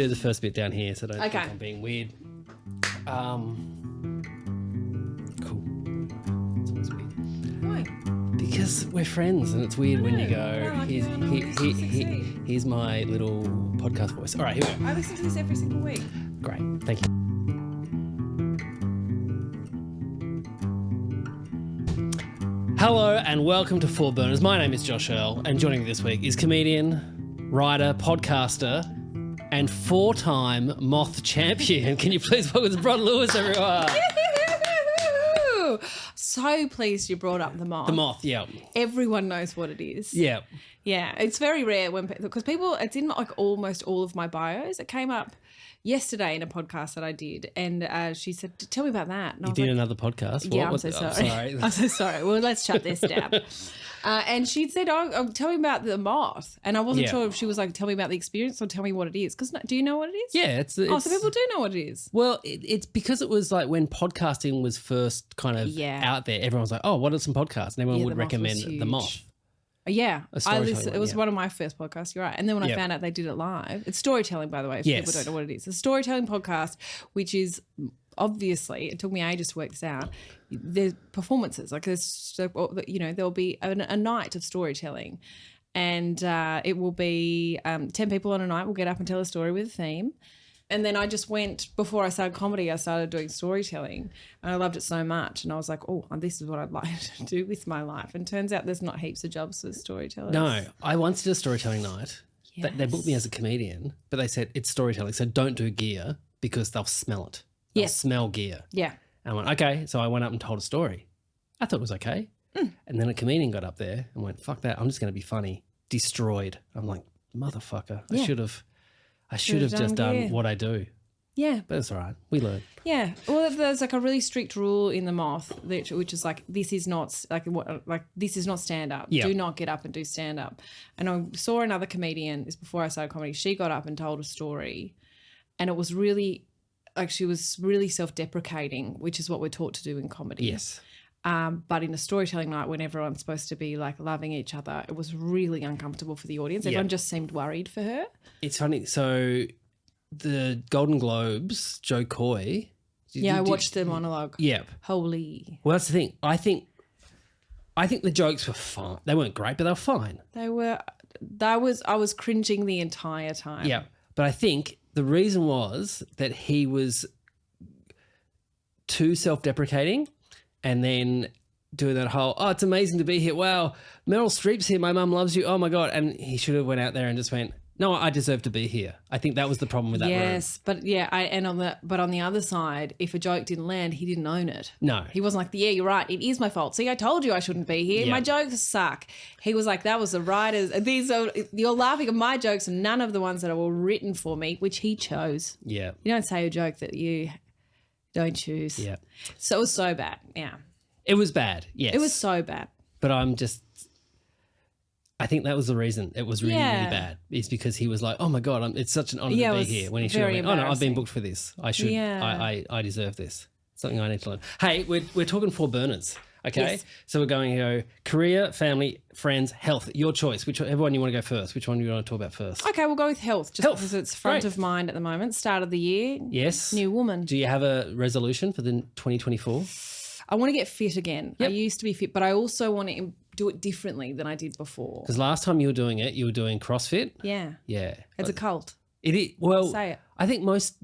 Do the first bit down here so don't think Okay. I'm being weird. Cool. It's always weird. Why? Because we're friends and it's weird when you go, here's my little podcast voice. All right, here we go. I listen to this every single week. Great. Thank you. Hello and welcome to Four Burners. My name is Josh Earl and joining me this week is comedian, writer, podcaster and four-time Moth champion. Can you please welcome to Bron Lewis, everyone? So pleased you brought up the moth. The Moth, yeah. Everyone knows what it is. Yeah. Yeah, it's very rare because people, it's in like almost all of my bios. It came up yesterday in a podcast that I did, and she said, "Tell me about that." And You did another podcast? What? Yeah, I'm so sorry. I'm so sorry. Well, let's shut this down. And she said, tell me about the moth. And I wasn't sure if she was like, tell me about the experience or tell me what it is. Because do you know what it is? Yeah. It's so people do know what it is. Well, it's because it was like when podcasting was first kind of out there, everyone was like, oh, what are some podcasts? And everyone would recommend The Moth. Yeah, it was one one of my first podcasts. You're right. And then when I found out they did it live, it's storytelling, by the way, if people don't know what it is. It's a storytelling podcast, which is obviously, it took me ages to work this out. There's performances, like there'll be a night of storytelling, and it will be 10 people on a night will get up and tell a story with a theme. And then I just went, before I started comedy, I started doing storytelling and I loved it so much. And I was like, oh, this is what I'd like to do with my life. And turns out there's not heaps of jobs for storytellers. No, I once did a storytelling night. Yes. They booked me as a comedian, but they said it's storytelling, so don't do gear because they'll smell it. They'll smell gear. Yeah. And I went, okay. So I went up and told a story. I thought it was okay. And then a comedian got up there and went, fuck that, I'm just going to be funny. Destroyed. I'm like, motherfucker, I should have just done what I do. Yeah. But it's all right. We learn. Yeah. Well, there's like a really strict rule in The Moth, which is like, this is not stand up. Yep. Do not get up and do stand up. And I saw another comedian, this before I started comedy, she got up and told a story and it was really, like she was really self-deprecating, which is what we're taught to do in comedy. Yes. But in a storytelling night when everyone's supposed to be like loving each other, it was really uncomfortable for the audience. Everyone just seemed worried for her. It's funny. So the Golden Globes, Joe Coy. I watched the monologue. Yeah. Holy. Well, that's the thing. I think the jokes were fine. They weren't great, but they were fine. They were. I was cringing the entire time. Yeah. But I think the reason was that he was too self-deprecating. And then doing that whole, oh, it's amazing to be here. Wow, Meryl Streep's here. My mum loves you. Oh, my God. And he should have went out there and just went, no, I deserve to be here. I think that was the problem with that room. Yes, but on the other side, if a joke didn't land, he didn't own it. No. He wasn't like, yeah, you're right. It is my fault. See, I told you I shouldn't be here. Yeah. My jokes suck. He was like, that was the writers. You're laughing at my jokes and none of the ones that were written for me, which he chose. Yeah. You don't say a joke that you don't choose. Yeah. So it was so bad. Yeah. It was bad. Yes. It was so bad. But I think that was the reason it was really, really bad. It's because he was like, oh my God, it's such an honor to be here. When he should have went, oh no, I've been booked for this. I should, I deserve this. Something I need to learn. Hey, we're talking Four Burners. Okay. Yes. So we're going to go career, family, friends, health, your choice. Whichever one you want to go first. Which one do you want to talk about first? Okay, we'll go with health. Because it's front of mind at the moment. Start of the year. Yes. New woman. Do you have a resolution for the 2024? I want to get fit again. Yep. I used to be fit, but I also want to do it differently than I did before. Because last time you were doing it, you were doing CrossFit. Yeah. Yeah. It's a cult. It is. Well, say it. I think most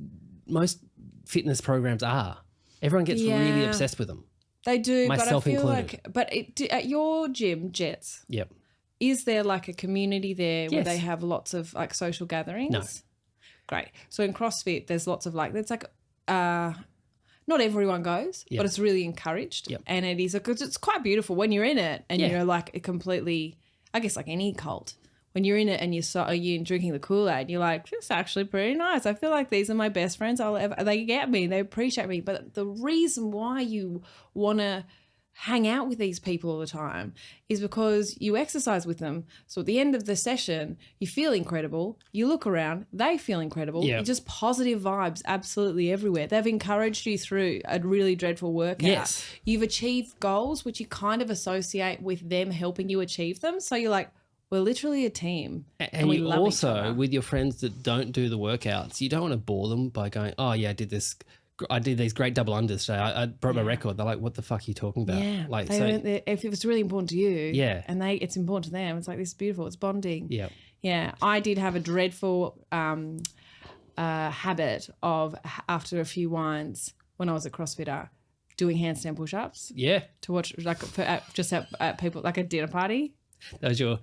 fitness programs are. Everyone gets really obsessed with them. They do, myself but I feel included. At your gym, Jets. Yep. Is there like a community there where they have lots of like social gatherings? No. Great. So in CrossFit, there's lots of not everyone goes, but it's really encouraged. Yep. And it is, because it's quite beautiful when you're in it and you're like a completely, I guess like any cult, when you're in it and you're drinking the Kool-Aid, you're like, this is actually pretty nice. I feel like these are my best friends. They get me, they appreciate me. But the reason why you want to hang out with these people all the time is because you exercise with them. So at the end of the session, you feel incredible. You look around, they feel incredible. You're just positive vibes absolutely everywhere. They've encouraged you through a really dreadful workout. Yes. You've achieved goals which you kind of associate with them helping you achieve them. So you're like, we're literally a team. And we you love each also, other. with your friends that don't do the workouts, you don't want to bore them by going, oh, yeah, I did these great double unders today. I broke my record. They're like, what the fuck are you talking about? Yeah. Like, if it's really important to you and it's important to them, it's like, this is beautiful. It's bonding. Yeah. Yeah. I did have a dreadful habit of, after a few wines when I was a CrossFitter, doing handstand push-ups. Yeah. To watch, like, just at people, like a dinner party. That was your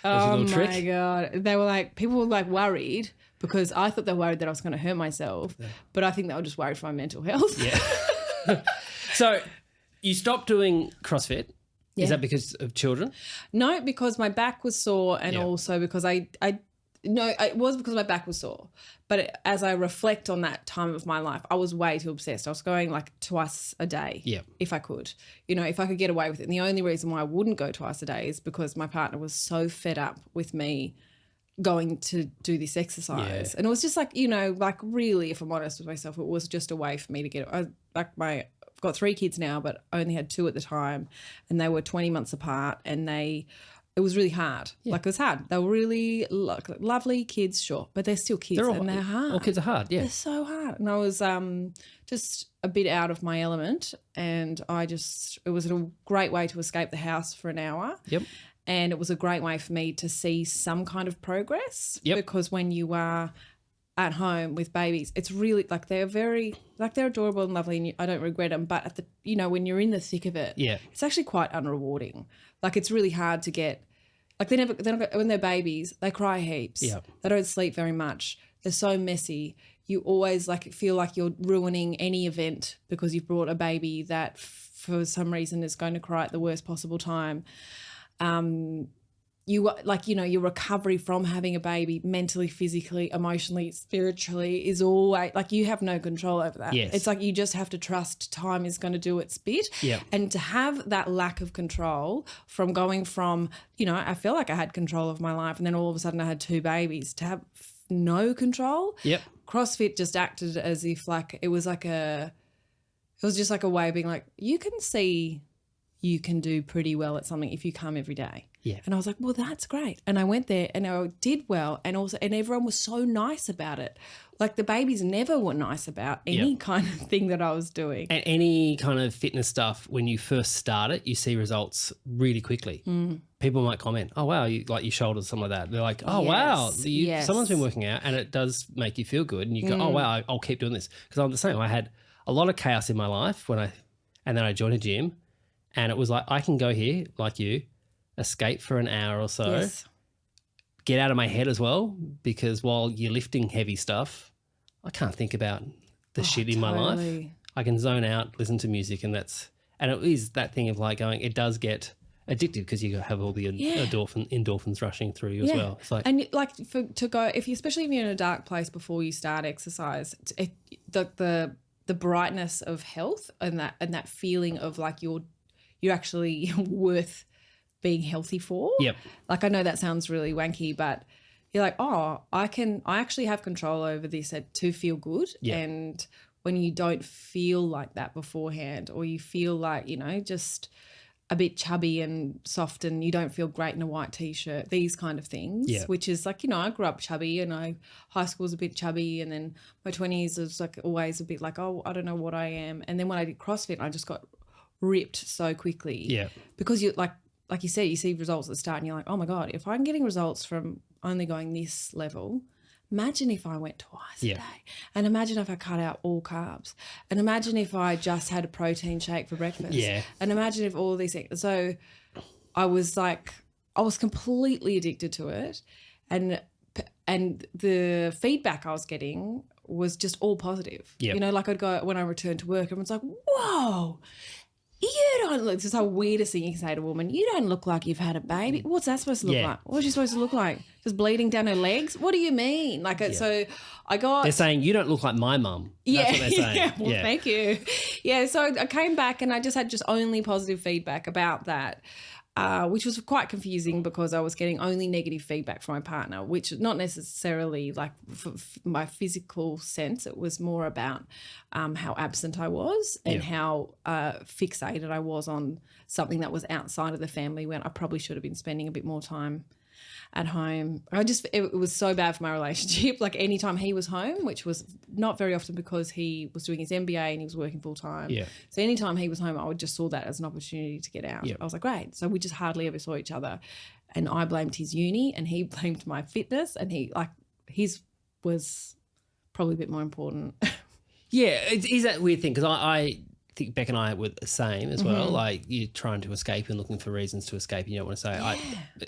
little trick? Oh, my God. They were like, people were like worried because I thought they were worried that I was going to hurt myself, but I think they were just worried for my mental health. Yeah. So you stopped doing CrossFit. Yeah. Is that because of children? No, because my back was sore and also because it was because my back was sore. But as I reflect on that time of my life, I was way too obsessed. I was going like twice a day if I could. You know, if I could get away with it. And the only reason why I wouldn't go twice a day is because my partner was so fed up with me going to do this exercise. And it was just like, you know, like really, if I'm honest with myself, it was just a way for me to get I've got 3 kids now, but I only had 2 at the time, and they were 20 months apart, and it was really hard. Yeah. Like, it was hard. They were really lovely kids, sure, but they're still kids and they're hard. All kids are hard, yeah. They're so hard. And I was just a bit out of my element, and it was a great way to escape the house for an hour. Yep. And it was a great way for me to see some kind of progress. Yep. Because when you are at home with babies, it's really like they're adorable and lovely, and I don't regret them. But when you're in the thick of it, it's actually quite unrewarding. Like, it's really hard to get. Like, when they're babies, they cry heaps. Yep. They don't sleep very much. They're so messy. You always feel like you're ruining any event because you've brought a baby that for some reason is going to cry at the worst possible time. Your recovery from having a baby mentally, physically, emotionally, spiritually is always like you have no control over that. Yes. It's like you just have to trust time is going to do its bit. Yeah. And to have that lack of control from going from, I feel like I had control of my life and then all of a sudden I had 2 babies, to have no control. Yep. CrossFit just acted as if it was just like a way of being like, you can see you can do pretty well at something if you come every day. Yeah. And I was like, well, that's great. And I went there and I did well, and everyone was so nice about it. Like, the babies never were nice about any kind of thing that I was doing. And any kind of fitness stuff, when you first start it, you see results really quickly. People might comment, oh, wow, you like your shoulders, something like that. They're like, oh, wow, someone's been working out, and it does make you feel good. And you go, oh, wow, I'll keep doing this. Because I'm the same. I had a lot of chaos in my life and then I joined a gym, and it was like, I can go here like you, escape for an hour or so, get out of my head as well, because while you're lifting heavy stuff, I can't think about the shit in my life. I can zone out, listen to music, and it is that thing of like going, it does get addicted because you have all the endorphins rushing through you as well. It's like, and especially if you're in a dark place before you start exercise, the brightness of health and that feeling of like you're actually worth being healthy for. Yep. Like, I know that sounds really wanky, but you're like, oh, I actually have control over this to feel good. Yep. And when you don't feel like that beforehand, or you feel like, just a bit chubby and soft and you don't feel great in a white T-shirt, these kind of things, which is like, I grew up chubby, and high school was a bit chubby, and then my 20s was like always a bit like, oh, I don't know what I am. And then when I did CrossFit, I just got ripped so quickly. Yeah. Because you like you said, you see results at the start and you're like, oh my God, if I'm getting results from only going this level, imagine if I went twice a day. And imagine if I cut out all carbs. And imagine if I just had a protein shake for breakfast. Yeah. And imagine if all these things. So I was completely addicted to it. And the feedback I was getting was just all positive. Yep. I'd go, when I returned to work, everyone's like, whoa, you don't look, this is the weirdest thing you can say to a woman, you don't look like you've had a baby. What's that supposed to look like? What's she supposed to look like? Just bleeding down her legs? What do you mean? So I got... They're saying, you don't look like my mum. That's what they're saying. Well, thank you. Yeah, so I came back and I just had only positive feedback about that. Which was quite confusing because I was getting only negative feedback from my partner, which not necessarily like my physical sense. It was more about how absent I was and how fixated I was on something that was outside of the family when I probably should have been spending a bit more time at home. It was so bad for my relationship. Like anytime he was home, which was not very often because he was doing his MBA and he was working full time. Yeah. So anytime he was home, I would just saw that as an opportunity to get out. Yep. I was like, great. So we just hardly ever saw each other. And I blamed his uni and he blamed my fitness, and his was probably a bit more important. Yeah, it is that weird thing, because I think Beck and I were the same as well. Like, you're trying to escape and looking for reasons to escape, and you don't want to say,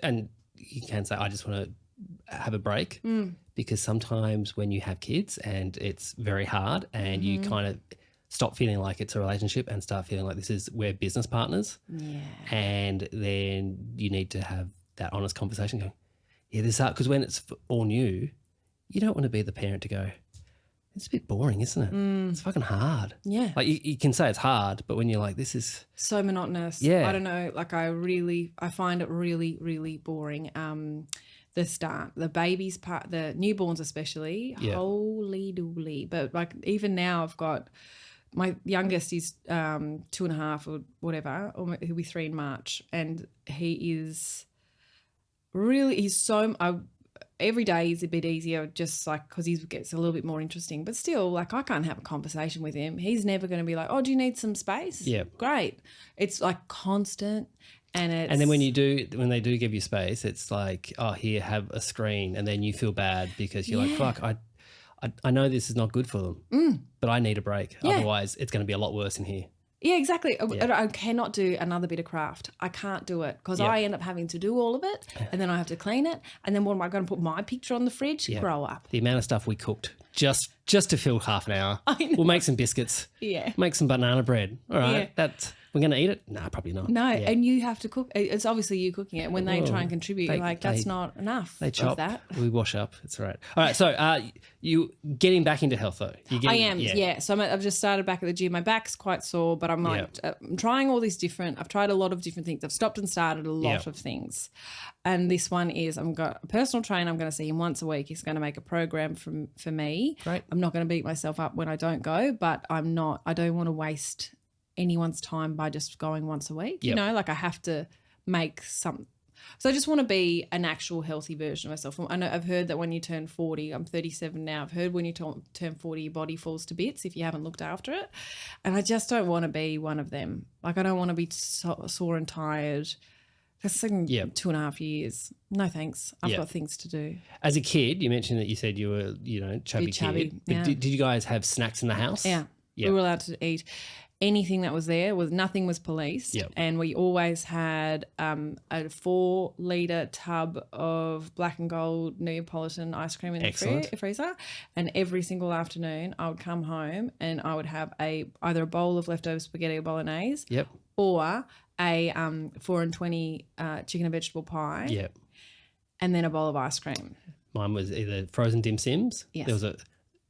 and you can say, I just want to have a break, because sometimes when you have kids and it's very hard and you kind of stop feeling like it's a relationship and start feeling like we're business partners. Yeah. And then you need to have that honest conversation going, this is hard, because when it's all new, you don't want to be the parent to go, it's a bit boring, isn't it? It's fucking hard. Yeah. Like you can say it's hard, but when you're like, this is so monotonous. Yeah. I don't know. Like I find it really, really boring. The start, the babies part, the newborns especially, holy dooly. But like even now I've got my youngest is 2.5 or whatever, or he'll be 3 in March, and he's every day is a bit easier, just like because he gets a little bit more interesting. But still, like I can't have a conversation with him. He's never going to be like, oh, do you need some space? Yeah. Great. It's like constant. And then when they do give you space, it's like, oh, here, have a screen. And then you feel bad because you're like, fuck, I know this is not good for them, but I need a break. Yeah. Otherwise, it's going to be a lot worse in here. Yeah, exactly. Yeah. I cannot do another bit of craft. I can't do it because I end up having to do all of it, and then I have to clean it, and then what am I going to put my picture on the fridge? Yeah. Grow up. The amount of stuff we cooked just to fill half an hour. We'll make some biscuits. Yeah. Make some banana bread. All right. Yeah. We're going to eat it? No, probably not. No, and you have to cook. It's obviously you cooking it. When they try and contribute, that's not enough. They chop. Of that. We wash up. It's all right. All right, so you getting back into health though? I am, yeah. So I've just started back at the gym. My back's quite sore, but I'm I'm trying all these I've tried a lot of different things. I've stopped and started a lot of things. And this one is I've got a personal trainer. I'm going to see him once a week. He's going to make a program for me. Great. I'm not going to beat myself up when I don't go, but I don't want to waste anyone's time by just going once a week. You know, like I have to make some. So I just want to be an actual healthy version of myself. I know I've heard that when you turn 40, I'm 37 now. I've heard when you turn 40, your body falls to bits if you haven't looked after it. And I just don't want to be one of them. Like I don't want to be sore and tired. That's like 2.5 years. No thanks. I've got things to do. As a kid, you mentioned that you said you were, chubby kid. But did you guys have snacks in the house? Yeah. Yep. We were allowed to eat anything that was there. Nothing was policed. Yep. And we always had a 4-litre tub of black and gold Neapolitan ice cream in the freezer. And every single afternoon I would come home and I would have either a bowl of leftover spaghetti or bolognese. Yep. Or a 4 and 20 chicken and vegetable pie. Yep. And then a bowl of ice cream. Mine was either frozen dim sims. Yes.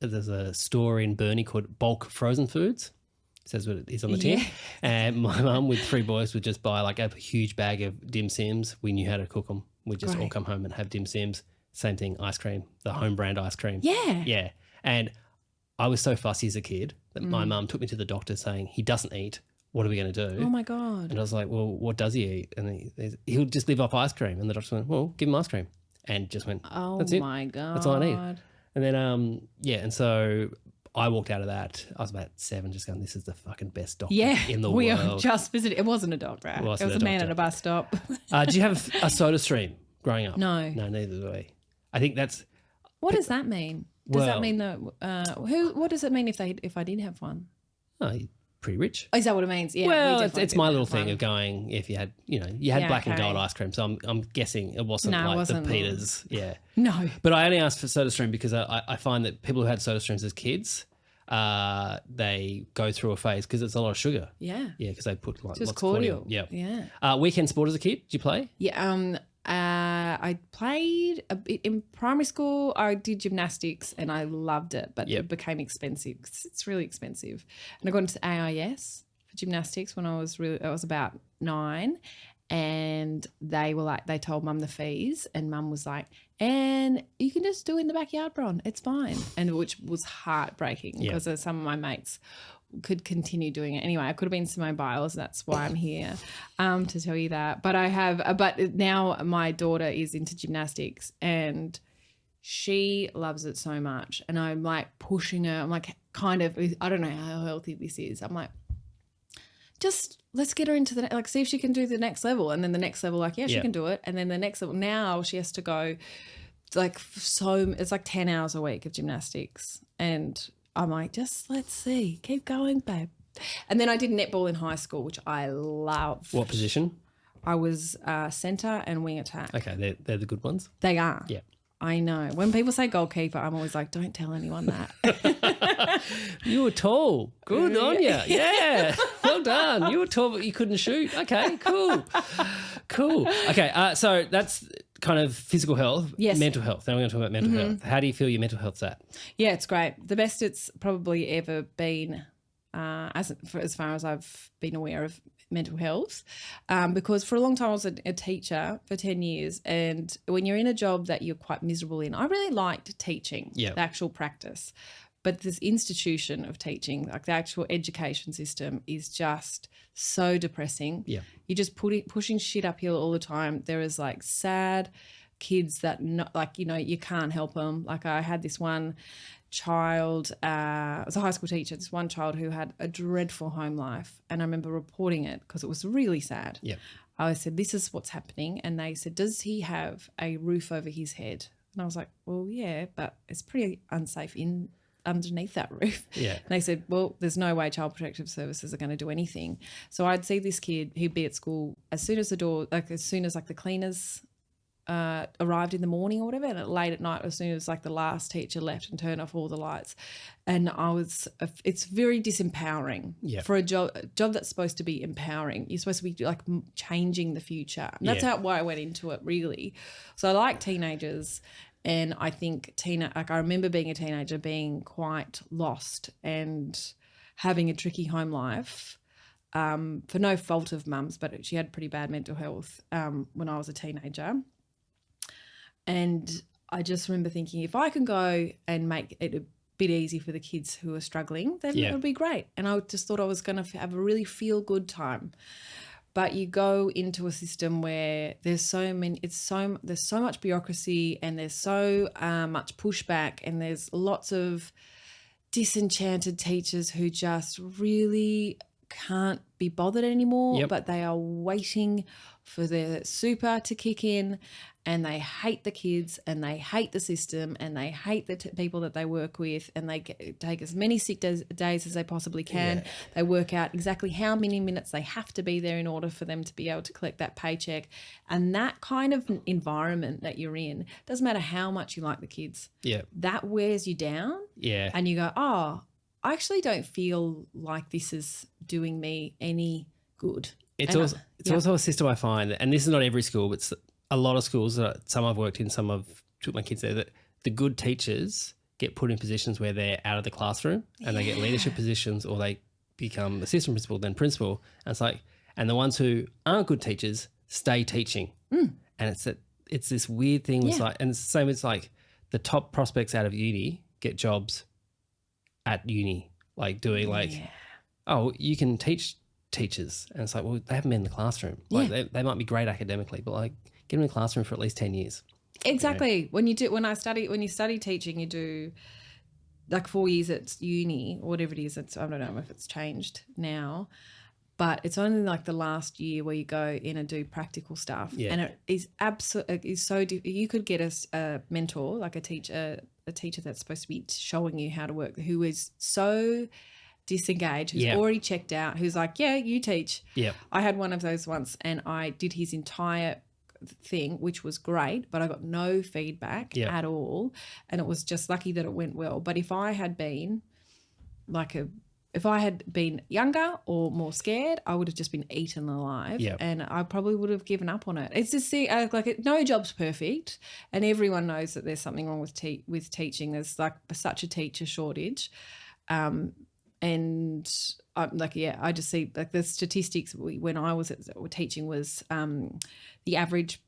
There's a store in Burnie called Bulk Frozen Foods. It says what it is on the tin. And my mum with 3 boys would just buy like a huge bag of dim sims. We knew how to cook them. We'd just all come home and have dim sims. Same thing, ice cream, the home brand ice cream. Yeah. Yeah. And I was so fussy as a kid that my mum took me to the doctor saying, he doesn't eat. What are we going to do? Oh, my God. And I was like, well, what does he eat? And he'll just live off ice cream. And the doctor went, well, give him ice cream. And just went, that's it. Oh, my God. That's all I need. And then, and so I walked out of that. I was about 7 just going, this is the fucking best doctor in the world. We just visited. It wasn't a doctor. It was a man at a bus stop. Did you have a soda stream growing up? No. No, neither did we. I think that's... What does that mean? Does that mean that... what does it mean if I did have one? Oh, pretty rich. Oh, is that what it means? Yeah. Well, it's my little thing of going, if you had, you had black and gold ice cream. So I'm guessing it wasn't the Peters. Yeah. No. But I only asked for soda stream because I find that people who had soda streams as kids, they go through a phase because it's a lot of sugar. Yeah. Yeah, because they put like lots of cordial. Yeah. Yeah. Weekend sport as a kid, did you play? Yeah. I played a bit in primary school. I did gymnastics and I loved it, but it became expensive. It's really expensive. And I got into AIS for gymnastics when I was about 9, and they were like, they told Mum the fees, and Mum was like, And you can just do it in the backyard, Bron. It's fine. And which was heartbreaking because some of my mates could continue doing it. Anyway, I could have been Simone Biles. That's why I'm here to tell you that. But now my daughter is into gymnastics and she loves it so much. And I'm like pushing her. I'm like kind of, I don't know how healthy this is. I'm like, just let's get her into see if she can do the next level. And then the next level, she can do it. And then the next level, now she has to go it's like 10 hours a week of gymnastics. And I'm like, just let's see, keep going, babe. And then I did netball in high school, which I loved. What position? I was centre and wing attack. Okay, they're the good ones? They are. Yeah. I know. When people say goalkeeper, I'm always like, don't tell anyone that. You were tall. Good on you. Yeah. Well done. You were tall, but you couldn't shoot. Okay, cool. Okay, so that's kind of physical health, mental health. Then we're going to talk about mental health. How do you feel your mental health's at? Yeah, it's great. The best it's probably ever been as far as I've been aware of mental health, because for a long time I was a teacher for 10 years, and when you're in a job that you're quite miserable in, I really liked teaching, the actual practice, but this institution of teaching, like the actual education system, is just so depressing. You're just pushing shit uphill all the time. There is like sad kids that you can't help them. Like I had this one child, I was a high school teacher, this one child who had a dreadful home life, and I remember reporting it because it was really sad. I said, this is what's happening, and they said, does he have a roof over his head? And I was like, well, yeah, but it's pretty unsafe underneath that roof. And they said, well, there's no way Child Protective Services are going to do anything. So I'd see this kid, he'd be at school as soon as the cleaners arrived in the morning or whatever, and late at night as soon as the last teacher left and turned off all the lights. And it's very disempowering for a job that's supposed to be empowering. You're supposed to be changing the future. And that's why I went into it, really. So I like teenagers, and I think I remember being a teenager being quite lost and having a tricky home life. For no fault of mum's, but she had pretty bad mental health when I was a teenager. And I just remember thinking, if I can go and make it a bit easy for the kids who are struggling, then it would be great. And I just thought I was going to have a really feel-good time. But you go into a system where there's so much bureaucracy, and there's so much pushback, and there's lots of disenchanted teachers who just really can't be bothered anymore, but they are waiting for the super to kick in, and they hate the kids, and they hate the system, and they hate the people that they work with, and they take as many sick days as they possibly can. They work out exactly how many minutes they have to be there in order for them to be able to collect that paycheck. And that kind of environment that you're in, doesn't matter how much you like the kids, that wears you down. And you go, oh, I actually don't feel like this is doing me any good. It's also a system I find, and this is not every school, but a lot of schools, some I've worked in, some I've took my kids there, that the good teachers get put in positions where they're out of the classroom and they get leadership positions, or they become assistant principal, then principal. And it's and the ones who aren't good teachers stay teaching. And it's this weird thing with and it's the same as the top prospects out of uni get jobs at uni, doing oh, you can teach teachers. And it's well, they haven't been in the classroom. They might be great academically, but get them in the classroom for at least 10 years. Exactly. When you study teaching, you do 4 years at uni or whatever it is. I don't know if it's changed now, but it's only the last year where you go in and do practical stuff. And it is you could get a mentor, a teacher that's supposed to be showing you how to work, who is so disengaged, who's already checked out, who's yeah, you teach. I had one of those once, and I did his entire thing, which was great, but I got no feedback at all, and it was just lucky that it went well. But if I had been younger or more scared, I would have just been eaten alive, and I probably would have given up on it. It's just no job's perfect, and everyone knows that there's something wrong with teaching. There's such a teacher shortage, and I just see the statistics when I was teaching was the average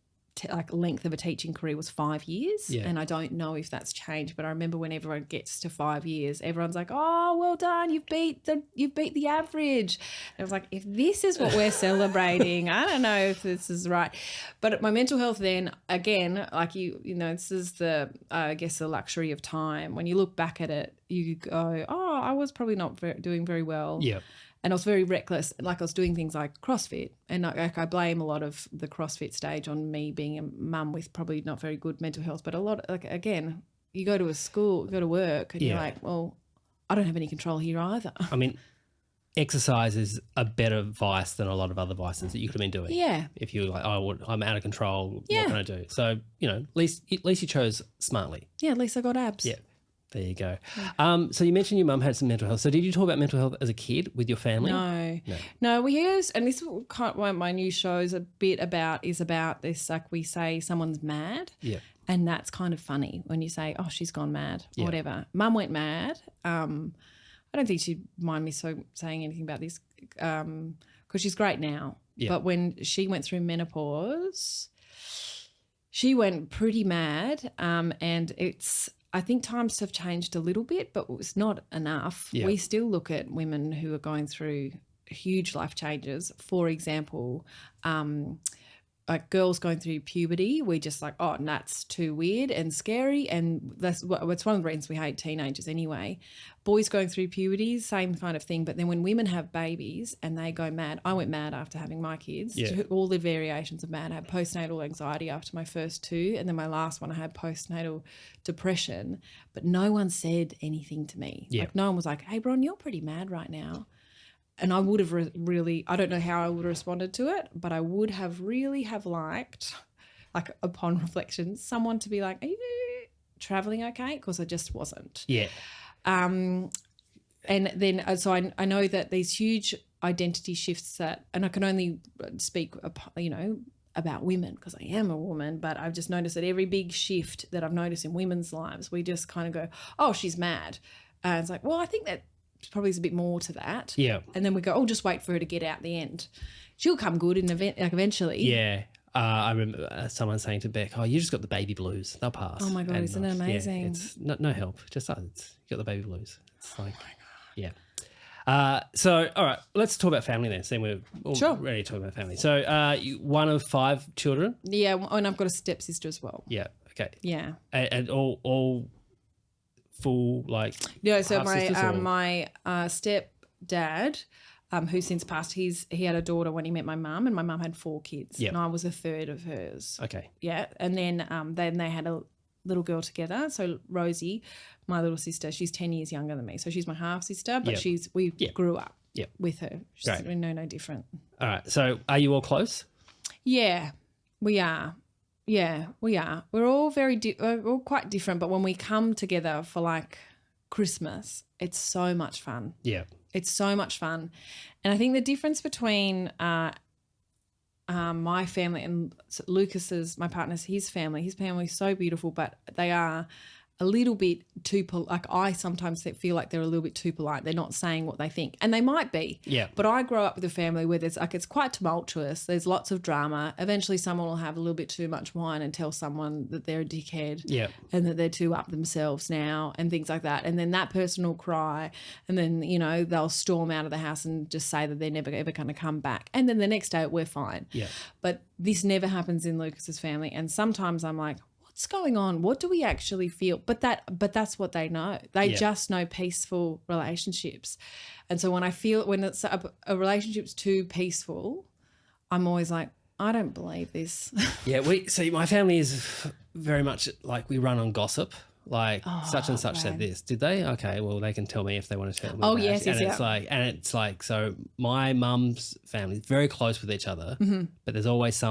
length of a teaching career was 5 years, and I don't know if that's changed. But I remember when everyone gets to 5 years, everyone's like, "Oh, well done, you've beat the average." And I was like, if this is what we're celebrating, I don't know if this is right. But my mental health, then again, like you know, this is the I guess the luxury of time. When you look back at it, you go, "Oh, I was probably not doing very well." Yeah. And I was very reckless. Like I was doing things like CrossFit, and I blame a lot of the CrossFit stage on me being a mum with probably not very good mental health. But a lot, like again, you go to a school, go to work, and you're like, well, I don't have any control here either. I mean, exercise is a better vice than a lot of other vices that you could have been doing. Yeah. If you're like, oh, I'm out of control, what can I do? So, you know, at least you chose smartly. Yeah, at least I got abs. Yeah. There you go. Yeah. So you mentioned your mum had some mental health. So did you talk about mental health as a kid with your family? No. We used, and this is kind of what my new show's a bit about, is about this, like we say someone's mad. Yeah. And that's kind of funny when you say, oh, she's gone mad or whatever. Mum went mad. I don't think she'd mind me saying anything about this because she's great now. Yeah. But when she went through menopause, she went pretty mad, and I think times have changed a little bit, but it's not enough. Yeah. We still look at women who are going through huge life changes. For example, like girls going through puberty, we just like, oh, that's too weird and scary, and it's one of the reasons we hate teenagers anyway. Boys going through puberty, same kind of thing. But then when women have babies and they go mad, I went mad after having my kids. Yeah. All the variations of mad. I had postnatal anxiety after my first two, and then my last one I had postnatal depression. But no one said anything to me. Yeah. Like no one was like, hey, Bron, you're pretty mad right now. And I would have really, I don't know how I would have responded to it, but I would have really have liked, like upon reflection, someone to be like, are you traveling okay? Because I just wasn't. Yeah. And then, so I know that these huge identity shifts that, and I can only speak, you know, about women because I am a woman, but I've just noticed that every big shift that I've noticed in women's lives, we just kind of go, oh, she's mad. And it's like, well, I think that probably is a bit more to that. Yeah. And then we go, oh, just wait for her to get out the end. She'll come good in eventually. Yeah. I remember someone saying to Beck, oh, you just got the baby blues. They'll pass. Oh, my God, isn't it amazing? Yeah, it's no help. Just you got the baby blues. It's like, yeah. So, all right, let's talk about family then. So we're all ready to talk about family. So one of 5 children? Yeah, and I've got a stepsister as well. Yeah, okay. Yeah. And all full, like, yeah, so my stepdad, who's since passed, he had a daughter when he met my mum, and my mum had 4 kids, and I was a third of hers. Okay. Yeah, and then they had a little girl together. So Rosie, my little sister, she's 10 years younger than me, so she's my half sister, but we grew up with her. She's no different. All right. So are you all close? Yeah, we are. Yeah, we are. We're all we're all quite different, but when we come together for like Christmas, it's so much fun. Yeah. It's so much fun. And I think the difference between my family and Lucas's, my partner's, his family is so beautiful, but they are a little bit too like I sometimes feel like they're a little bit too polite. They're not saying what they think, and they might be. Yeah. But I grow up with a family where there's like it's quite tumultuous. There's lots of drama. Eventually, someone will have a little bit too much wine and tell someone that they're a dickhead. Yeah. And that they're too up themselves now, and things like that. And then that person will cry, and then they'll storm out of the house and just say that they're never ever going to come back. And then the next day we're fine. Yeah. But this never happens in Lucas's family, and sometimes I'm like, what's going on? What do we actually feel? But that's what they know. They just know peaceful relationships. And so when it's a relationship's too peaceful, I'm always like, I don't believe this. Yeah, so my family is very much like we run on gossip. Like such and such said this. Did they? Okay, well they can tell me if they want to tell me. Oh yes, and it's like so my mum's family is very close with each other, but there's always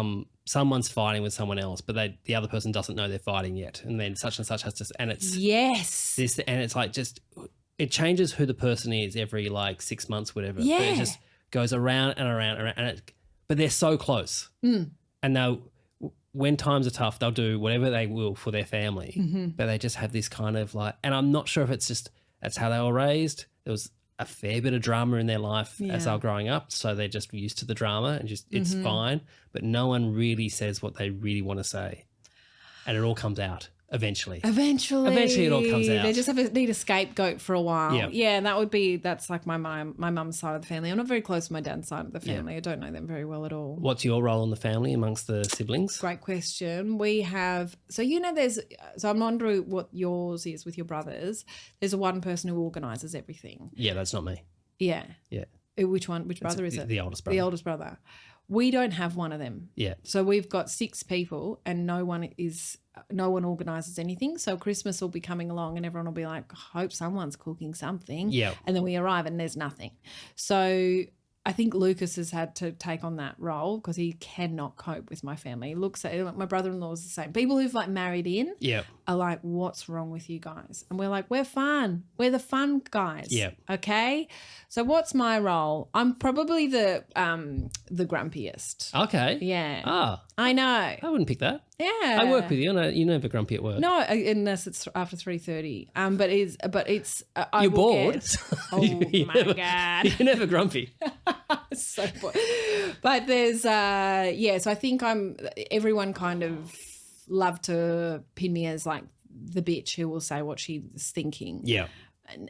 someone's fighting with someone else, but the other person doesn't know they're fighting yet, and then such and such has to, and it's this, and it's like just it changes who the person is every like 6 months, whatever. Yeah, but it just goes around and around and around, but they're so close, and they'll. When times are tough, they'll do whatever they will for their family, but they just have this kind of like, and I'm not sure if it's just that's how they were raised. There was a fair bit of drama in their life as they're growing up. So they're just used to the drama and just it's fine. But no one really says what they really want to say. And it all comes out eventually. Eventually it all comes out. They just need a scapegoat for a while. Yeah. Yeah, and that's like my mum's side of the family. I'm not very close to my dad's side of the family. I don't know them very well at all. What's your role in the family amongst the siblings? Great question. We have, so I'm wondering what yours is with your brothers. There's one person who organises everything. Yeah, that's not me. Yeah. Yeah. Which one? Which brother is it? The oldest brother. The oldest brother. We don't have one of them. Yeah. So we've got 6 people and no one organises anything. So Christmas will be coming along and everyone will be like, hope someone's cooking something. Yeah. And then we arrive and there's nothing. So I think Lucas has had to take on that role because he cannot cope with my family. He looks at my brother-in-law is the same. People who've like married in are like, what's wrong with you guys? And we're like, we're fun. We're the fun guys. Yeah. Okay. So what's my role? I'm probably the grumpiest. Okay. Yeah. Ah. I know. I wouldn't pick that. Yeah. I work with you. You're never grumpy at work. No, unless it's after 3:30. But it's you're bored. My God. You're never grumpy. So bored. But there's so I think everyone kind of love to pin me as like the bitch who will say what she's thinking. Yeah.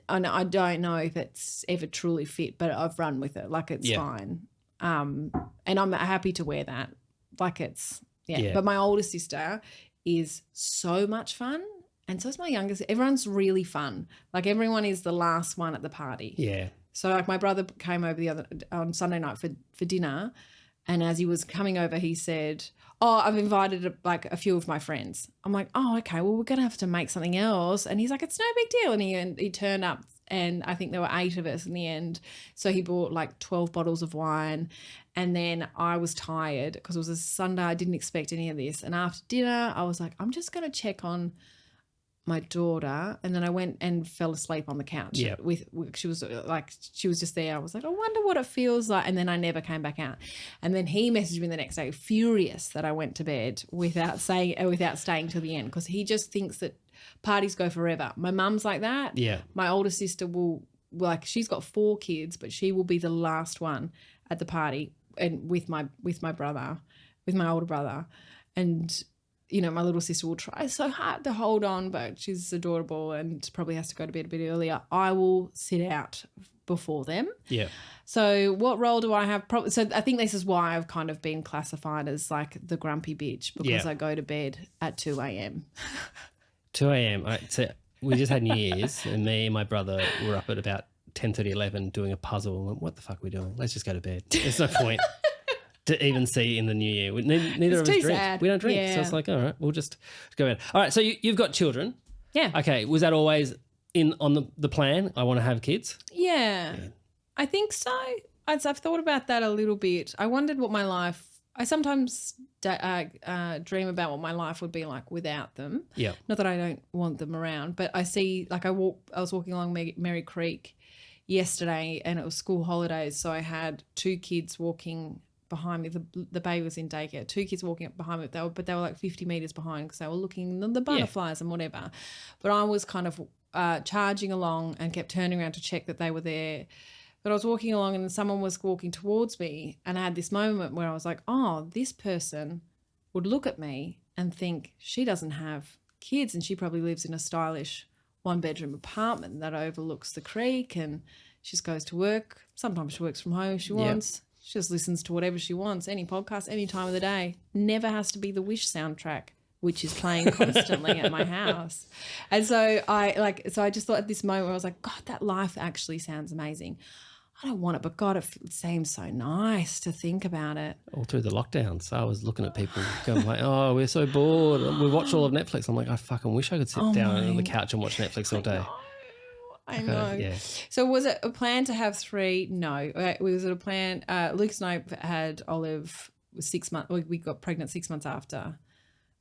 And I don't know if it's ever truly fit, but I've run with it. Like it's fine. And I'm happy to wear that. Like it's But my older sister is so much fun, and so is my youngest. Everyone's really fun. Like everyone is the last one at the party. Yeah. So like my brother came over on Sunday night for dinner, and as he was coming over, he said, "Oh, I've invited like a few of my friends." I'm like, "Oh, okay. Well, we're gonna have to make something else." And he's like, "It's no big deal." And he turned up, and I think there were 8 of us in the end. So he bought like 12 bottles of wine. And then I was tired because it was a Sunday. I didn't expect any of this. And after dinner, I was like, I'm just going to check on my daughter. And then I went and fell asleep on the couch. Yeah. She was just there. I was like, I wonder what it feels like. And then I never came back out. And then he messaged me the next day, furious that I went to bed without staying till the end, because he just thinks that parties go forever. My mum's like that. Yeah. My older sister she's got 4 kids, but she will be the last one at the party. And with my brother, with my older brother, and my little sister will try so hard to hold on, but she's adorable and probably has to go to bed a bit earlier. I will sit out before them. Yeah. So what role do I have? So I think this is why I've kind of been classified as like the grumpy bitch, because I go to bed at 2 a.m. 2 a.m. So we just had New Year's, and me and my brother were up at about 10:30, 11 doing a puzzle. What the fuck are we doing? Let's just go to bed. There's no point to even see in the new year. Neither of us drink. Sad. We don't drink. Yeah. So it's like, all right, we'll just go in. All right, so you've got children. Yeah. Okay, was that always on the plan? I want to have kids? Yeah. I think so. I've thought about that a little bit. I wondered what my life – I sometimes dream about what my life would be like without them. Yeah. Not that I don't want them around, but I see – like I was walking along Merry Creek yesterday, and it was school holidays, so I had 2 kids walking behind me. The baby was in daycare. 2 kids walking up behind me, but they were like 50 metres behind because they were looking at the butterflies and whatever. But I was kind of charging along and kept turning around to check that they were there. But I was walking along and someone was walking towards me, and I had this moment where I was like, oh, this person would look at me and think she doesn't have kids and she probably lives in a stylish 1-bedroom apartment that overlooks the creek, and she just goes to work. Sometimes she works from home if she wants. She just listens to whatever she wants, any podcast, any time of the day. Never has to be the Wish soundtrack, which is playing constantly at my house. And so I just thought at this moment where I was like, God, that life actually sounds amazing. I don't want it, but God, it seems so nice to think about it. All through the lockdown. So I was looking at people going like, oh, we're so bored. We watch all of Netflix. I'm like, I fucking wish I could sit down on the couch and watch Netflix all day. I know. Yeah. So was it a plan to have 3? No. Was it a plan? Lucas and I had Olive 6 months. We got pregnant 6 months after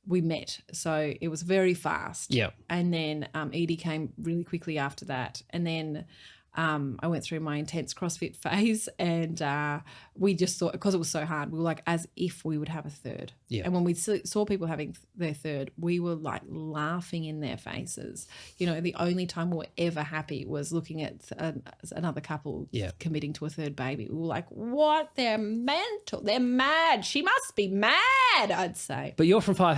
we met. So it was very fast. Yeah. And then Edie came really quickly after that. And then I went through my intense CrossFit phase, and we just thought, because it was so hard, we were like as if we would have a third. Yeah. And when we saw people having their third, we were like laughing in their faces. You know, the only time we were ever happy was looking at another couple committing to a third baby. We were like, what? They're mental. They're mad. She must be mad, I'd say. But you're from 5.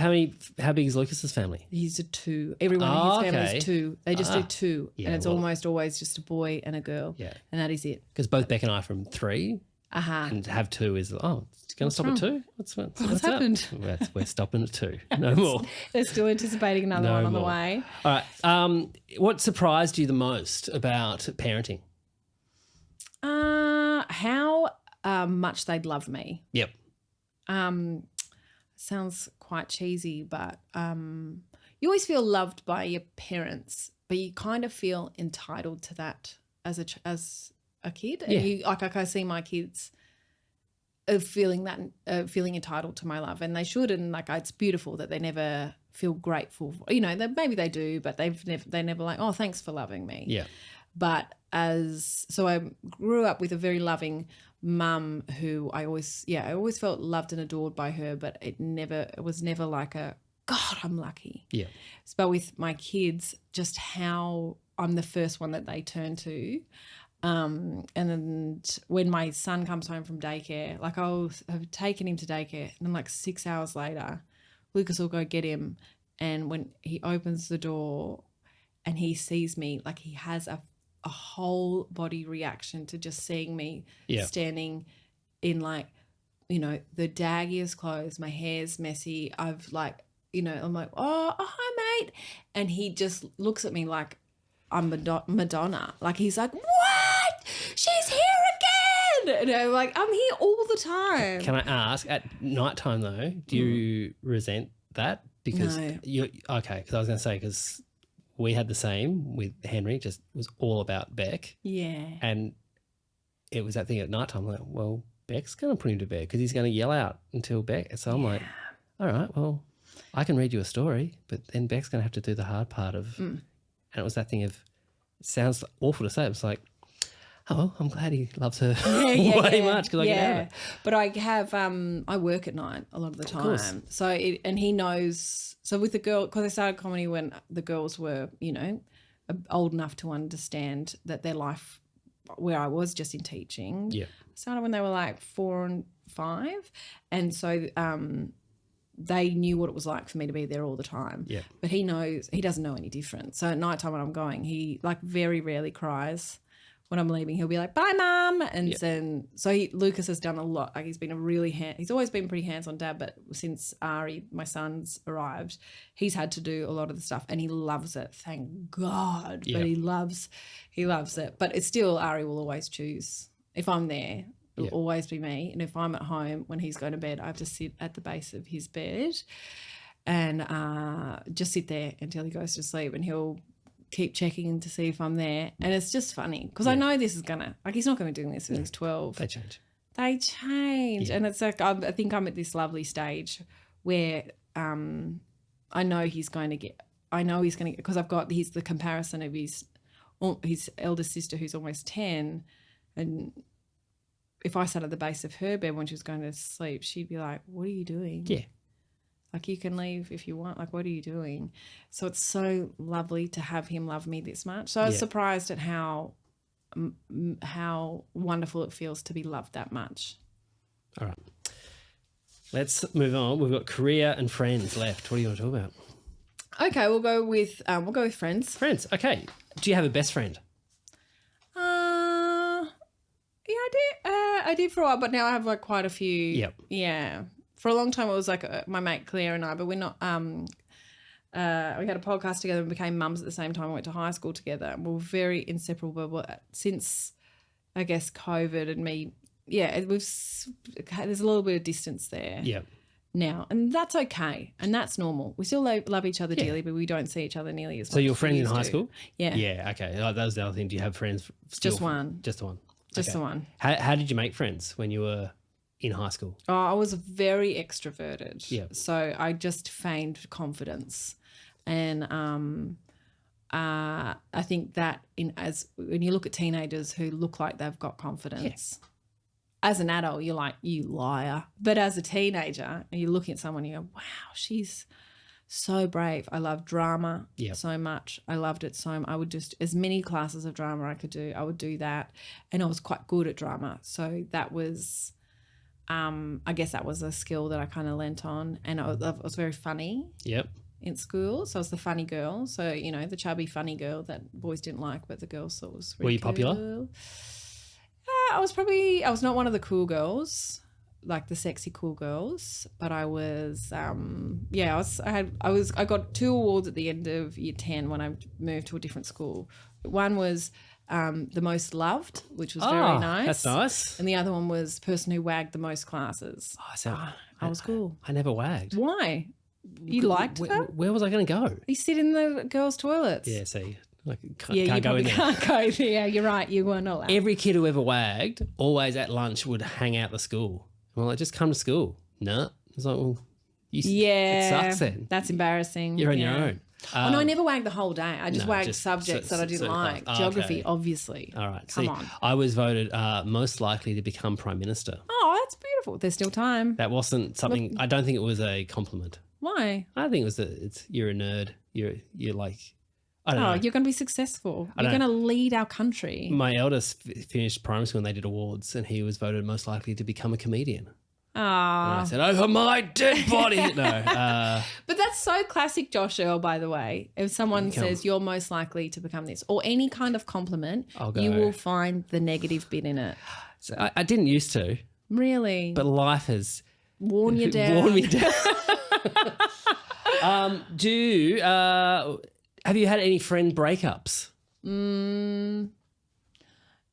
How big is Lucas's family? He's a 2. Everyone in his family is 2. They just do 2. Yeah, and it's almost always just a boy and a girl. Yeah. And that is it. Because both Beck and I are from 3. And to have 2 is, it's going to stop at 2? What's happened? We're stopping at 2. No more. They're still anticipating another one on the way. All right. What surprised you the most about parenting? How much they'd love me. Yep. Sounds quite cheesy, but you always feel loved by your parents, but you kind of feel entitled to that as a kid. Yeah. And I see my kids feeling entitled to my love, and they should. And it's beautiful that they never feel grateful. Maybe they do, but they never like, oh, thanks for loving me. Yeah. But so I grew up with a very loving mum who I always felt loved and adored by her, but it was never like a, God, I'm lucky. Yeah. But with my kids, just how I'm the first one that they turn to. And then when my son comes home from daycare, I'll have taken him to daycare, and then 6 hours later, Lucas will go get him, and when he opens the door and he sees me, he has a whole body reaction to just seeing me standing in the daggiest clothes, my hair's messy, I'm like, oh, hi mate, and he just looks at me like I'm Madonna, he's like, what? She's here again. And I'm like, I'm here all the time. Can I ask, at night time though, do you resent that? Because no. Because I was going to say, because we had the same with Henry, just was all about Beck. Yeah. And it was that thing at night time, well, Beck's going to put him to bed because he's going to yell out until Beck. And so I'm like, all right, well, I can read you a story, but then Beck's going to have to do the hard part of, and it was that thing of, it sounds awful to say, it was like, oh, well, I'm glad he loves her way much because I can have it. But I have, I work at night a lot of the time. So, and he knows, so with the girl, because I started comedy when the girls were, old enough to understand that their life, where I was just in teaching, started when they were 4 and 5. And so they knew what it was like for me to be there all the time. Yeah. But he doesn't know any different. So at night time when I'm going, he very rarely cries. When I'm leaving, he'll be like, bye, Mum. And then, Lucas has done a lot. He's been he's always been pretty hands-on dad, but since Ari, my son's arrived, he's had to do a lot of the stuff, and he loves it. Thank God. Yeah. But he loves it. But it's still, Ari will always choose. If I'm there, it'll always be me. And if I'm at home when he's going to bed, I have to sit at the base of his bed and just sit there until he goes to sleep, and he'll keep checking in to see if I'm there. And it's just funny because I know this is gonna, he's not going to be doing this when he's 12. They change. Yeah. And it's I think I'm at this lovely stage where I know he's going to get, because he's the comparison of his elder sister who's almost 10, and if I sat at the base of her bed when she was going to sleep, she'd be like, what are you doing? Yeah. You can leave if you want. What are you doing? So it's so lovely to have him love me this much. So I was surprised at how wonderful it feels to be loved that much. All right. Let's move on. We've got career and friends left. What do you want to talk about? Okay, we'll go with friends. Friends. Okay. Do you have a best friend? Yeah, I did. I did for a while, but now I have quite a few. Yep. Yeah. For a long time, it was my mate Claire and I, but we're not. We had a podcast together and became mums at the same time. We went to high school together, and we were very inseparable. Since, I guess, COVID and me, there's a little bit of distance there. Yeah. Now, and that's okay, and that's normal. We still love each other dearly, but we don't see each other nearly as much. So you're friends in high school? Yeah. Yeah. Okay. That was the other thing. Do you have friends? Just one. Just the one. Just the one. How did you make friends when you were in high school? Oh, I was very extroverted. Yeah. So I just feigned confidence, and I think that when you look at teenagers who look like they've got confidence, as an adult, you're like, you liar. But as a teenager, and you're looking at someone, you go, wow, she's so brave. I love drama so much. I loved it so much. I would just, as many classes of drama I could do, I would do that. And I was quite good at drama. So that was, I guess that was a skill that I kind of lent on. And I was very funny. Yep. In school, so I was the funny girl. So, you know, the chubby funny girl that boys didn't like, but the girls thought was really cool. Were you popular? I was not one of the cool girls, like the sexy cool girls, but I was, I got 2 awards at the end of year 10 when I moved to a different school. One was the most loved, which was very nice. That's nice. And the other one was person who wagged the most classes. I was cool. I never wagged. Why? You liked that? Where was I going to go? You sit in the girls' toilets. Yeah, see, can't go in there. Can't go there. Yeah, you're right. You weren't allowed. Every kid who ever wagged always at lunch would hang out the school. Well, just come to school. No. It's like, well, it sucks then. That's embarrassing. You're on your own. No, I never wagged the whole day. I just wagged subjects that I didn't like. Geography, obviously. All right. Come on. I was voted most likely to become Prime Minister. Oh, that's beautiful. There's still time. That wasn't something, I don't think it was a compliment. Why? I think it was you're a nerd. You're like, I don't know. You're going to be successful. You're going to lead our country. My eldest finished primary school and they did awards and he was voted most likely to become a comedian. And I said, over my dead body. No. But that's so classic Josh Earl, by the way. If someone says you're most likely to become this or any kind of compliment, you will find the negative bit in it. So I didn't used to. Really? But life has worn you down. Worn me down. Have you had any friend breakups?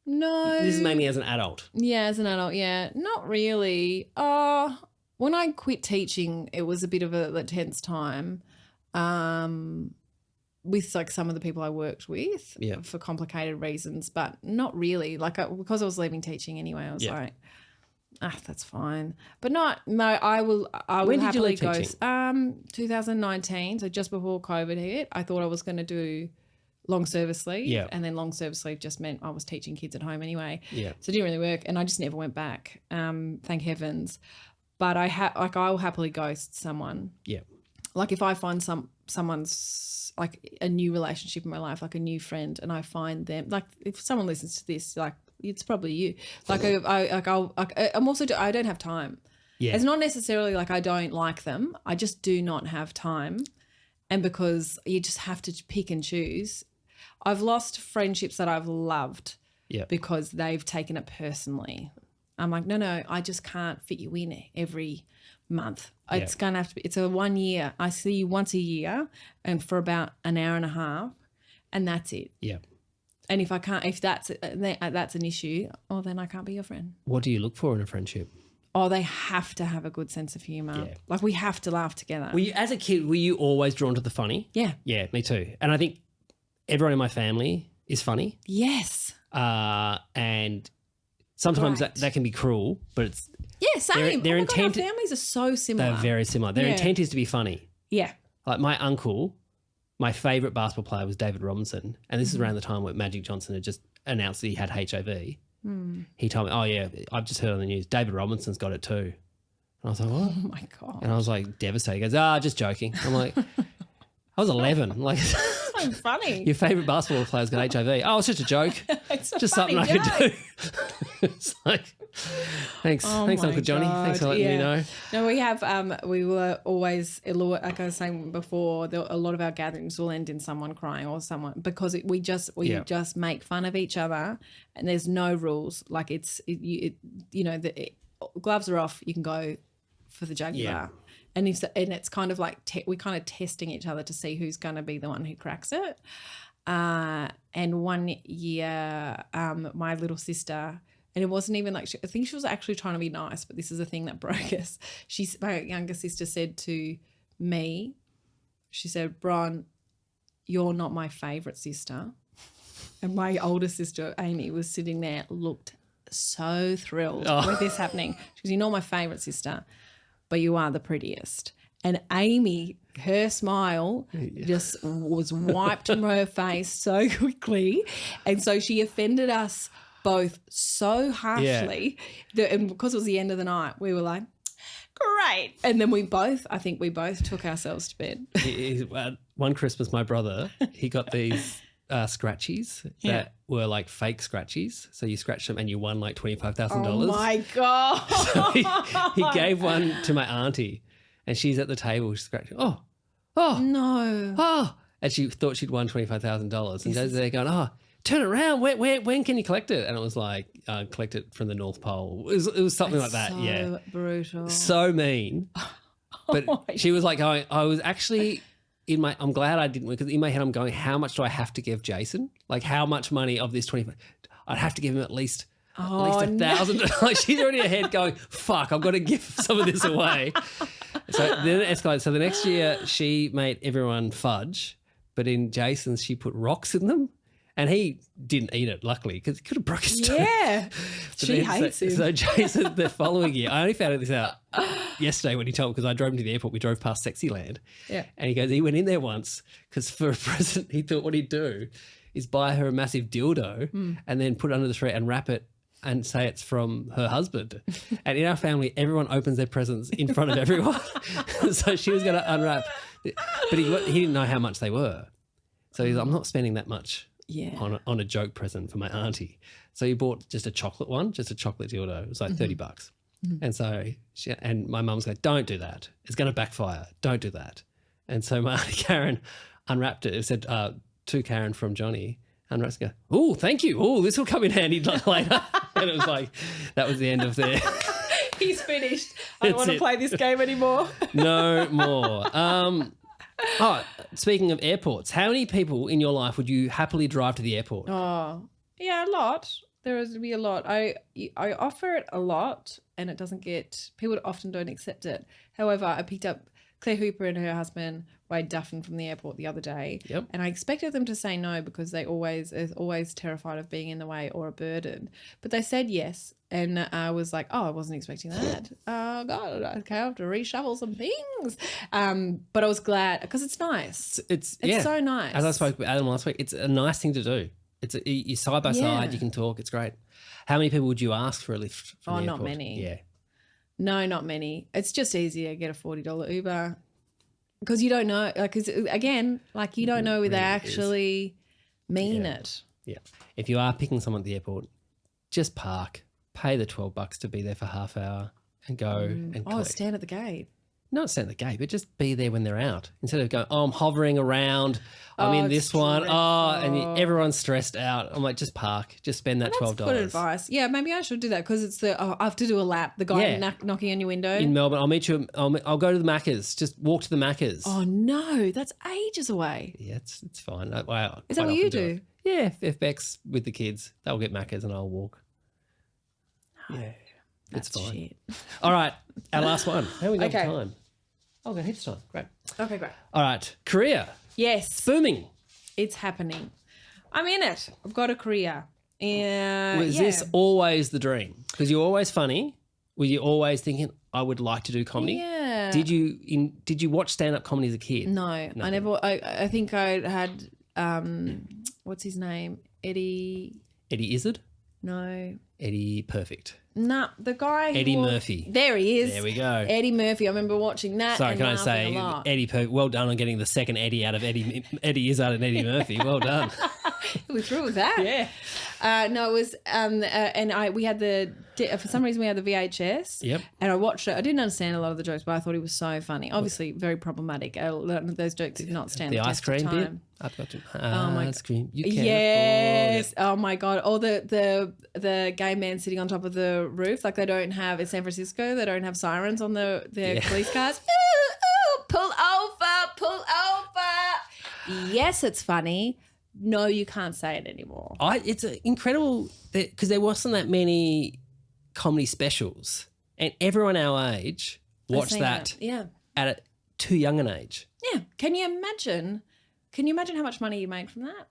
No. This is mainly as an adult. Yeah, as an adult, yeah. Not really. When I quit teaching, it was a bit of a tense time with like some of the people I worked with for complicated reasons, but not really. Like because I was leaving teaching anyway, I was like, that's fine. But I will happily go. 2019, so just before COVID hit, I thought I was going to do long service leave, and then long service leave just meant I was teaching kids at home anyway. Yeah, so it didn't really work, and I just never went back. Thank heavens. But I'll happily ghost someone. Yeah, like if I find someone's like a new relationship in my life, like a new friend, and I find them, like if someone listens to this, like it's probably you. Like I'm also I don't have time. Yeah, it's not necessarily like I don't like them. I just do not have time, and because you just have to pick and choose. I've lost friendships that I've loved because they've taken it personally. I'm like, no, I just can't fit you in every month. It's going to have to be, it's a 1 year. I see you once a year and for about an hour and a half and that's it. Yeah. And if that's an issue, then I can't be your friend. What do you look for in a friendship? Oh, they have to have a good sense of humour. Yeah. Like we have to laugh together. As a kid, were you always drawn to the funny? Yeah. Yeah, me too. And I think everyone in my family is funny. Yes. And sometimes that can be cruel, but it's... Yeah, same. Their intent, our families are so similar. They're very similar. Their intent is to be funny. Yeah. Like my uncle, my favourite basketball player was David Robinson, and this is around the time where Magic Johnson had just announced that he had HIV. He told me, oh, yeah, I've just heard on the news, David Robinson's got it too. And I was like, what? Oh, my God. And I was like devastated. He goes, just joking. I'm like, I was 11. Like, so funny. Your favourite basketball player's got HIV. Oh, it's just a joke. It's just something I could do. It's like, thanks, Uncle Johnny. Thanks for letting me know. No, we were always, like I was saying before, a lot of our gatherings will end in someone crying or someone, because we just make fun of each other and there's no rules. Like the gloves are off, you can go for the jugular. Yeah. And it's kind of like we're kind of testing each other to see who's going to be the one who cracks it. And one year, my little sister, and it wasn't even like I think she was actually trying to be nice, but this is a thing that broke us. My younger sister said to me, she said, "Bron, you're not my favourite sister." And my older sister, Amy, was sitting there, looked so thrilled with this happening. She goes, "You're not my favourite sister, but you are the prettiest." And Amy, her smile just was wiped from her face so quickly. And so she offended us both so harshly and because it was the end of the night, we were like, great. And then I think we both took ourselves to bed. One Christmas, my brother, he got these scratchies that were like fake scratchies. So you scratched them and you won like $25,000. Oh my God. So he gave one to my auntie and she's at the table, she's scratching. Oh, no. And she thought she'd won $25,000. And they're going, turn it around. When can you collect it? And it was like, collect it from the North Pole. It was something like that. So brutal. So mean. But she was like going, I was actually I'm glad I didn't win because in my head I'm going, how much do I have to give Jason? Like how much money of this 25? I'd have to give him at least $1,000. Like she's already ahead going, fuck, I've got to give some of this away. So then it escalated. So the next year she made everyone fudge, but in Jason's she put rocks in them. And he didn't eat it, luckily, because he could have broke his toe. Yeah. She hates him. So Jason, the following year, I only found this out yesterday when he told me because I drove him to the airport. We drove past Sexyland. Yeah. And he goes, he went in there once because for a present he thought what he'd do is buy her a massive dildo and then put it under the tree and wrap it and say it's from her husband. And in our family, everyone opens their presents in front of everyone. So she was going to unwrap. But he didn't know how much they were. So he's like, I'm not spending that much. On a joke present for my auntie. So he bought just a chocolate one, just a chocolate dildo. It was like $30. And so and my mum's like, don't do that. It's going to backfire. Don't do that. And so my auntie Karen unwrapped it. It said, to Karen from Johnny. Unwrapped it. Oh, thank you. Oh, this will come in handy later. And it was like, that was the end of their... He's finished. I don't want to play this game anymore. No more. Speaking of airports, how many people in your life would you happily drive to the airport? Oh, yeah, a lot. There is to be a lot. I offer it a lot and it doesn't get, people often don't accept it. However, I picked up Claire Hooper and her husband, Wade Duffin, from the airport the other day. Yep. And I expected them to say no because they are always terrified of being in the way or a burden. But they said yes. And I was like, I wasn't expecting that. Oh, God, okay, I have to reshuffle some things. But I was glad because it's nice. It's so nice. As I spoke with Adam last week, it's a nice thing to do. You're side by side, you can talk, it's great. How many people would you ask for a lift from the airport? Not many. Yeah. No, not many. It's just easier. Get a $40 Uber because you don't know. Because again, you don't know whether they actually mean it. Yeah. If you are picking someone at the airport, just park, pay the $12 to be there for half hour, and go and collect. Stand at the gate. Not stand at the gate, but just be there when they're out. Instead of going, I'm hovering around, I'm in this one, and everyone's stressed out. I'm like, just park, just spend that $12. That's good advice. Yeah, maybe I should do that because it's I have to do a lap. The guy knocking on your window. In Melbourne, I'll meet you, I'll go to the Macca's, just walk to the Macca's. Oh, no, that's ages away. Yeah, it's fine. Is that what you do? Yeah, if Beck's with the kids, they'll get Macca's and I'll walk. No, yeah, it's fine. Shit. All right, our last one. How are we got time? Oh, got heaps of time. Great. Okay, great. All right, career. Yes. It's booming. It's happening. I'm in it. I've got a career. Was this always the dream? Because you're always funny. Were you always thinking, I would like to do comedy? Yeah. Did you watch stand-up comedy as a kid? No. I never. I think I had, what's his name? Eddie Izzard? No. Eddie Perfect. Nah, the guy. Eddie Murphy. There he is. There we go. Eddie Murphy. I remember watching that. Sorry, can I say Eddie Perfect? Well done on getting the second Eddie out of Eddie Izzard and Eddie Murphy. Well done. We're through with that. Yeah. No, it was, we had for some reason we had the VHS. Yep. And I watched it. I didn't understand a lot of the jokes, but I thought he was so funny. Obviously, very problemac. Those jokes did not stand the test of time. The ice cream bit. I've got to ice cream. You can Yes. Oh my God. Or the gay man sitting on top of the roof, like they don't have in San Francisco. They don't have sirens on their police cars. Ooh, pull over. Yes, it's funny. No, you can't say it anymore. It's incredible because there wasn't that many comedy specials, and everyone our age watched that. Yeah. At too young an age. Yeah. Can you imagine how much money you made from that?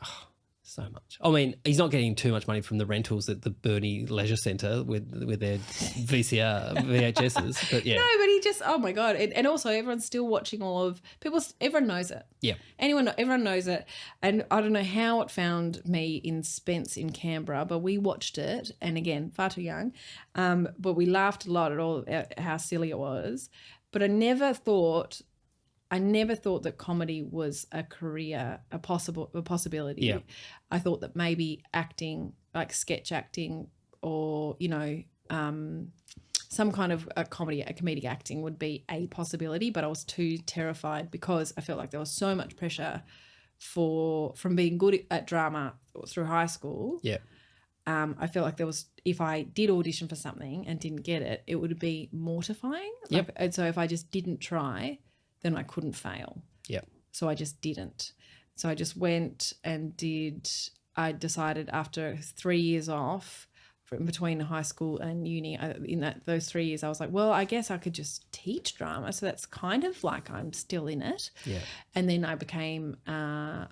Oh, So much. I mean, he's not getting too much money from the rentals at the Burnie Leisure Centre with their VHSs, but yeah. No, but he just, oh my God. And also everyone's still watching everyone knows it. Yeah. Everyone knows it. And I don't know how it found me in Spence in Canberra, but we watched it. And again, far too young. But we laughed a lot at how silly it was. But I never thought that comedy was a career, a possibility. Yeah. I thought that maybe acting, like sketch acting or, some kind of comedic acting would be a possibility, but I was too terrified because I felt like there was so much pressure from being good at drama through high school. Yeah. I felt like if I did audition for something and didn't get it, it would be mortifying. Yep. And so if I just didn't try, then I couldn't fail. Yeah. So I just didn't. So I just went and I decided after 3 years off between high school and uni, those 3 years, I was like, well, I guess I could just teach drama. So that's kind of like I'm still in it. Yeah. And then I became a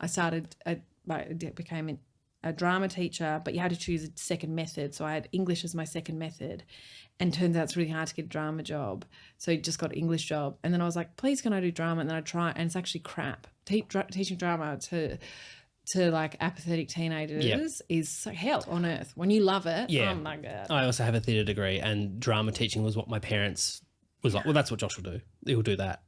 drama teacher, but you had to choose a second method. So I had English as my second method. And turns out it's really hard to get a drama job. So I just got an English job. And then I was like, please can I do drama? And then I try, and it's actually crap. Teaching drama to like apathetic teenagers is so hell on earth. When you love it, oh my God. I also have a theatre degree, and drama teaching was what my parents was like, well, that's what Josh will do. He'll do that.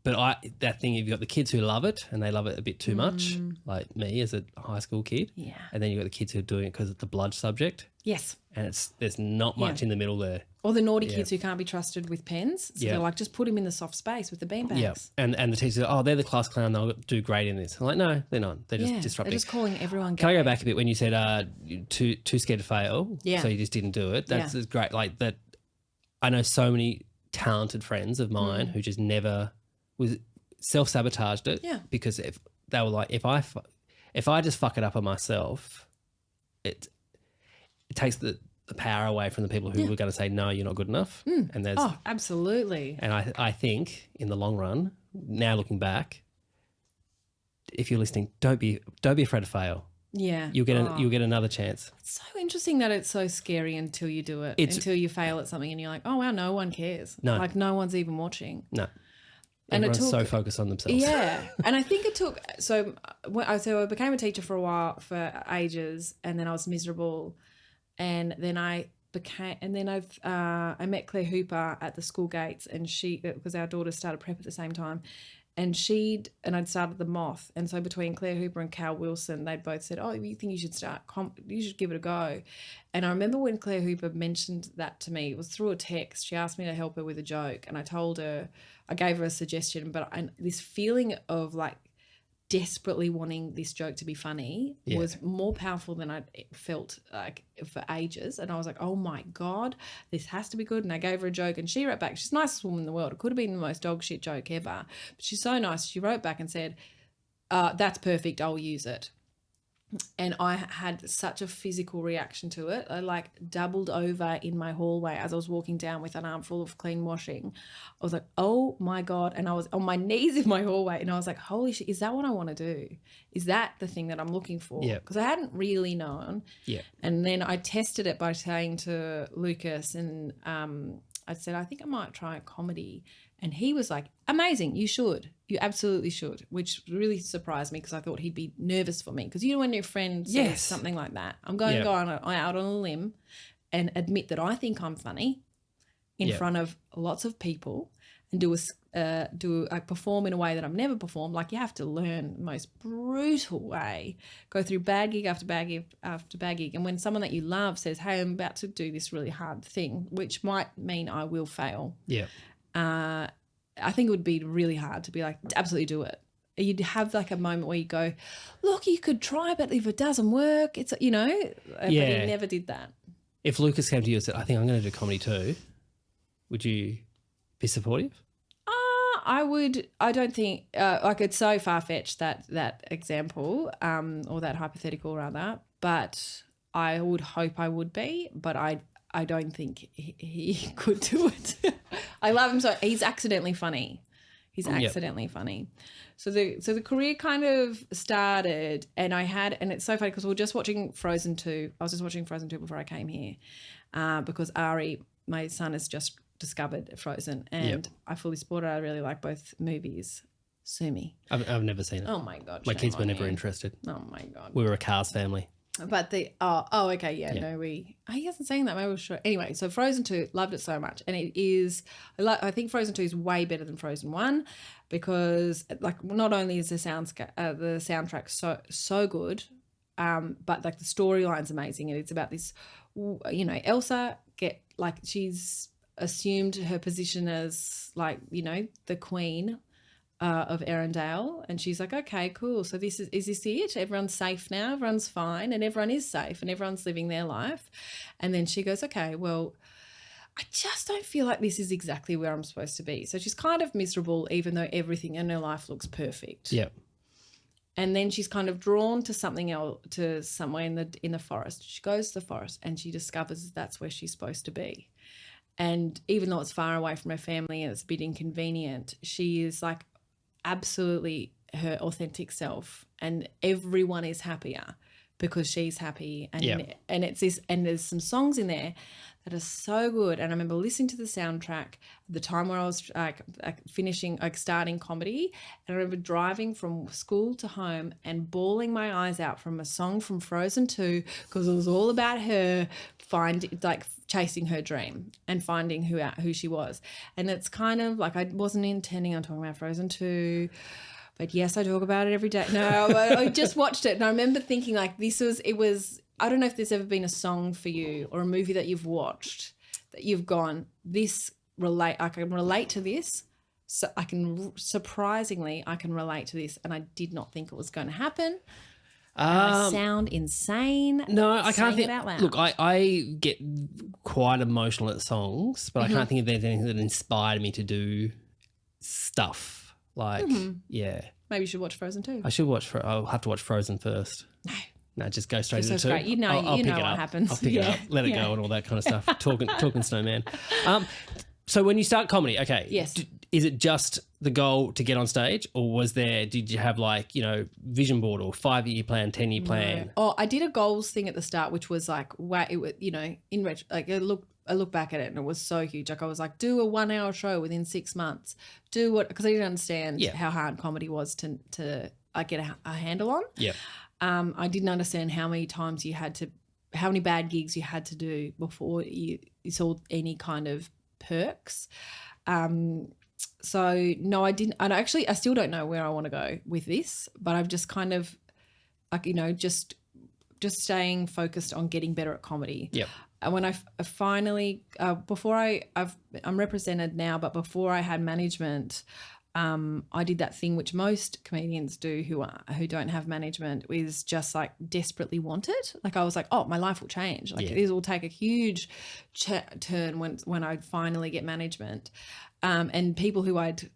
But that thing, you've got the kids who love it and they love it a bit too much, like me as a high school kid. Yeah. And then you've got the kids who are doing it because it's the blood subject. Yes. And there's not much in the middle there. Or the naughty kids who can't be trusted with pens. So they're like, just put him in the soft space with the beanbags. Yeah. And the teachers are, they're the class clown, they'll do great in this. I'm like, no, they're not. They're just disrupting. They're just calling everyone gay. Can I go back a bit when you said too scared to fail? Yeah. So you just didn't do it. That's great. Like that, I know so many talented friends of mine who just never self-sabotaged it because if they were like, if I just fuck it up on myself, it takes the power away from the people who were going to say, no, you're not good enough. And there's absolutely. And I think in the long run, now looking back, if you're listening, don't be afraid to fail. Yeah. You'll get another chance. It's so interesting that it's so scary until you do it, until you fail at something and you're like, oh, wow, no one cares. No. Like no one's even watching. No. And everyone's so focused on themselves. Yeah. And I think it took, so I became a teacher for a while, for ages, and then I was miserable. And then I met Claire Hooper at the school gates, and because our daughters started prep at the same time, and I'd started the Moth. And so between Claire Hooper and Cal Wilson, they'd both said, oh, you think you should you should give it a go. And I remember when Claire Hooper mentioned that to me, it was through a text. She asked me to help her with a joke, and I gave her a suggestion, but this feeling of like desperately wanting this joke to be funny was more powerful than I'd felt like for ages. And I was like, oh my God, this has to be good. And I gave her a joke, and she wrote back, she's the nicest woman in the world. It could have been the most dog shit joke ever, but she's so nice. She wrote back and said, that's perfect, I'll use it. And I had such a physical reaction to it. I like doubled over in my hallway as I was walking down with an armful of clean washing. I was like, oh my God. And I was on my knees in my hallway, and I was like, holy shit, is that what I want to do? Is that the thing that I'm looking for? Yeah. Because I hadn't really known. Yeah. And then I tested it by saying to Lucas, and I said, I think I might try comedy. And he was like, amazing, you should. You absolutely should, which really surprised me because I thought he'd be nervous for me. Because when your friend says something like that, I'm going to go out on a limb and admit that I think I'm funny in front of lots of people and perform in a way that I've never performed. Like, you have to learn the most brutal way, go through bad gig after bad gig after bad gig. And when someone that you love says, hey, I'm about to do this really hard thing, which might mean I will fail. Yeah. I think it would be really hard to be like, absolutely do it. You'd have like a moment where you go, look, you could try, but if it doesn't work, it's, but he never did that. If Lucas came to you and said, I think I'm going to do comedy too, would you be supportive? I would. I don't think like it's so far-fetched that example or that hypothetical rather, but I would hope I would be, but I don't think he could do it. I love him so. He's accidentally funny. He's accidentally funny. So the career kind of started, and it's so funny because we were just watching Frozen 2. I was just watching Frozen 2 before I came here because Ari, my son, has just discovered Frozen, and I fully support it. I really like both movies. Sue me. I've never seen it. Oh my God. My kids were never interested. Oh my God. We were a Cars family. But okay, no, he hasn't seen that. Maybe we'll show. Anyway, so Frozen 2, loved it so much, and it is. I think Frozen 2 is way better than Frozen 1 because, like, not only is the soundtrack so good, but like the storyline's amazing, and it's about this. Elsa she's assumed her position as the queen of Arendelle, and she's like, okay, cool. So is this it? Everyone's safe now. Everyone's fine, and everyone is safe, and everyone's living their life. And then she goes, okay, well, I just don't feel like this is exactly where I'm supposed to be. So she's kind of miserable, even though everything in her life looks perfect. Yeah. And then she's kind of drawn to something else, to somewhere in the forest. She goes to the forest, and she discovers that's where she's supposed to be. And even though it's far away from her family and it's a bit inconvenient, she is like absolutely her authentic self, and everyone is happier because she's happy. And it's this, and there's some songs in there that are so good. And I remember listening to the soundtrack at the time where I was starting comedy, and I remember driving from school to home and bawling my eyes out from a song from Frozen 2 because it was all about her chasing her dream and finding who she was. And it's kind of like, I wasn't intending on talking about Frozen 2, but yes, I talk about it every day. No, I just watched it, and I remember thinking like I don't know if there's ever been a song for you or a movie that you've watched that you've gone, I can relate to this. So I can relate to this, and I did not think it was going to happen. I sound insane. No, I can't think. Look, I get quite emotional at songs, but I can't think of anything that inspired me to do stuff like, Maybe you should watch Frozen 2. I'll have to watch Frozen first. No, just go straight into it. You know what happens. I'll pick it up, let it go, and all that kind of stuff. Talking snowman. So when you start comedy, okay, yes. Is it just the goal to get on stage, or did you have vision board or 5-year plan, 10-year plan? No. Oh, I did a goals thing at the start, which was I look back at it and it was so huge. Like I was like, do a 1-hour show within 6 months. Because I didn't understand how hard comedy was to get a handle on. Yeah. I didn't understand how many bad gigs you had to do before you saw any kind of perks. So no, I didn't. And I still don't know where I want to go with this, but I've just kind of just staying focused on getting better at comedy. Yep. And when I finally, I'm represented now, but before I had management, I did that thing which most comedians do who don't have management, is just like desperately want it. Like I was like, oh, my life will change. Like this will take a huge turn when I finally get management. And people who I'd,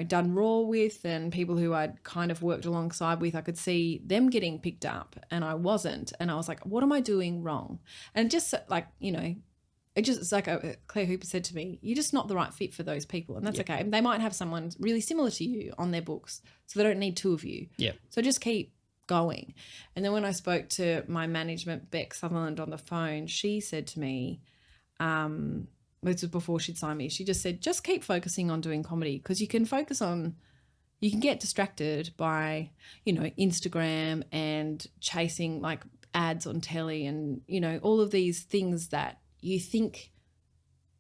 done Raw with and people who I'd kind of worked alongside with, I could see them getting picked up and I wasn't. And I was like, what am I doing wrong? And just like, it's like Claire Hooper said to me, you're just not the right fit for those people. And that's okay. They might have someone really similar to you on their books, so they don't need two of you. Yeah. So just keep going. And then when I spoke to my management, Beck Sutherland, on the phone, she said to me, this was before she'd signed me, she just said, just keep focusing on doing comedy, because you can get distracted by, Instagram and chasing like ads on telly and, all of these things that you think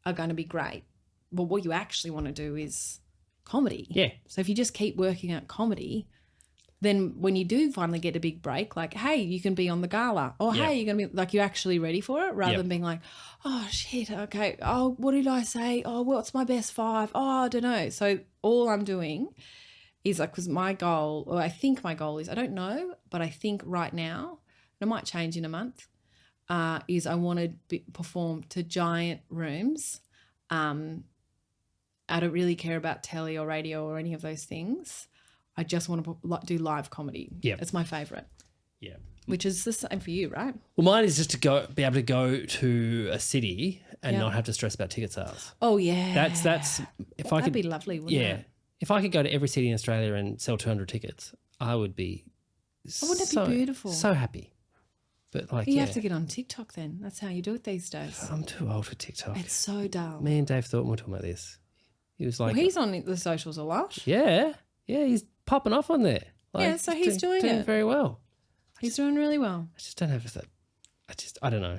are going to be great, but what you actually want to do is comedy. Yeah. So if you just keep working at comedy, then when you do finally get a big break, like, hey, you can be on the gala, or hey, you're going to be like, you're actually ready for it, rather than being like, oh shit, okay, oh, what did I say? Oh, what's my best 5? Oh, I don't know. So all I'm doing is like, because my goal, or I think my goal is, I don't know, but I think right now, and it might change in a month, is I want to perform to giant rooms. I don't really care about telly or radio or any of those things. I just want to do live comedy. Yeah. It's my favourite. Yeah. Which is the same for you, right? Well, mine is just to be able to go to a city and not have to stress about ticket sales. Oh, yeah. That'd be lovely, wouldn't it? if I could go to every city in Australia and sell 200 tickets, I would be wouldn't it be beautiful? So happy. But like, you have to get on TikTok then. That's how you do it these days. I'm too old for TikTok. It's so dull. Me and Dave Thornton were talking about this. He was like, he's on the socials a lot. Yeah, he's popping off on there. Like, so he's doing it very well. He's doing really well. I just don't have that. I don't know.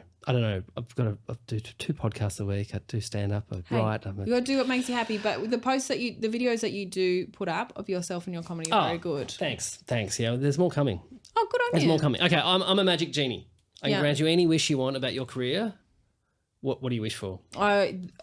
I've got to do 2 podcasts a week. I do stand up. I write. You got to do what makes you happy. But the videos that you do put up of yourself and your comedy are very good. Thanks. Yeah, there's more coming. Oh, good on you. There's more coming. Okay, I'm a magic genie. I can grant you any wish you want about your career. What do you wish for?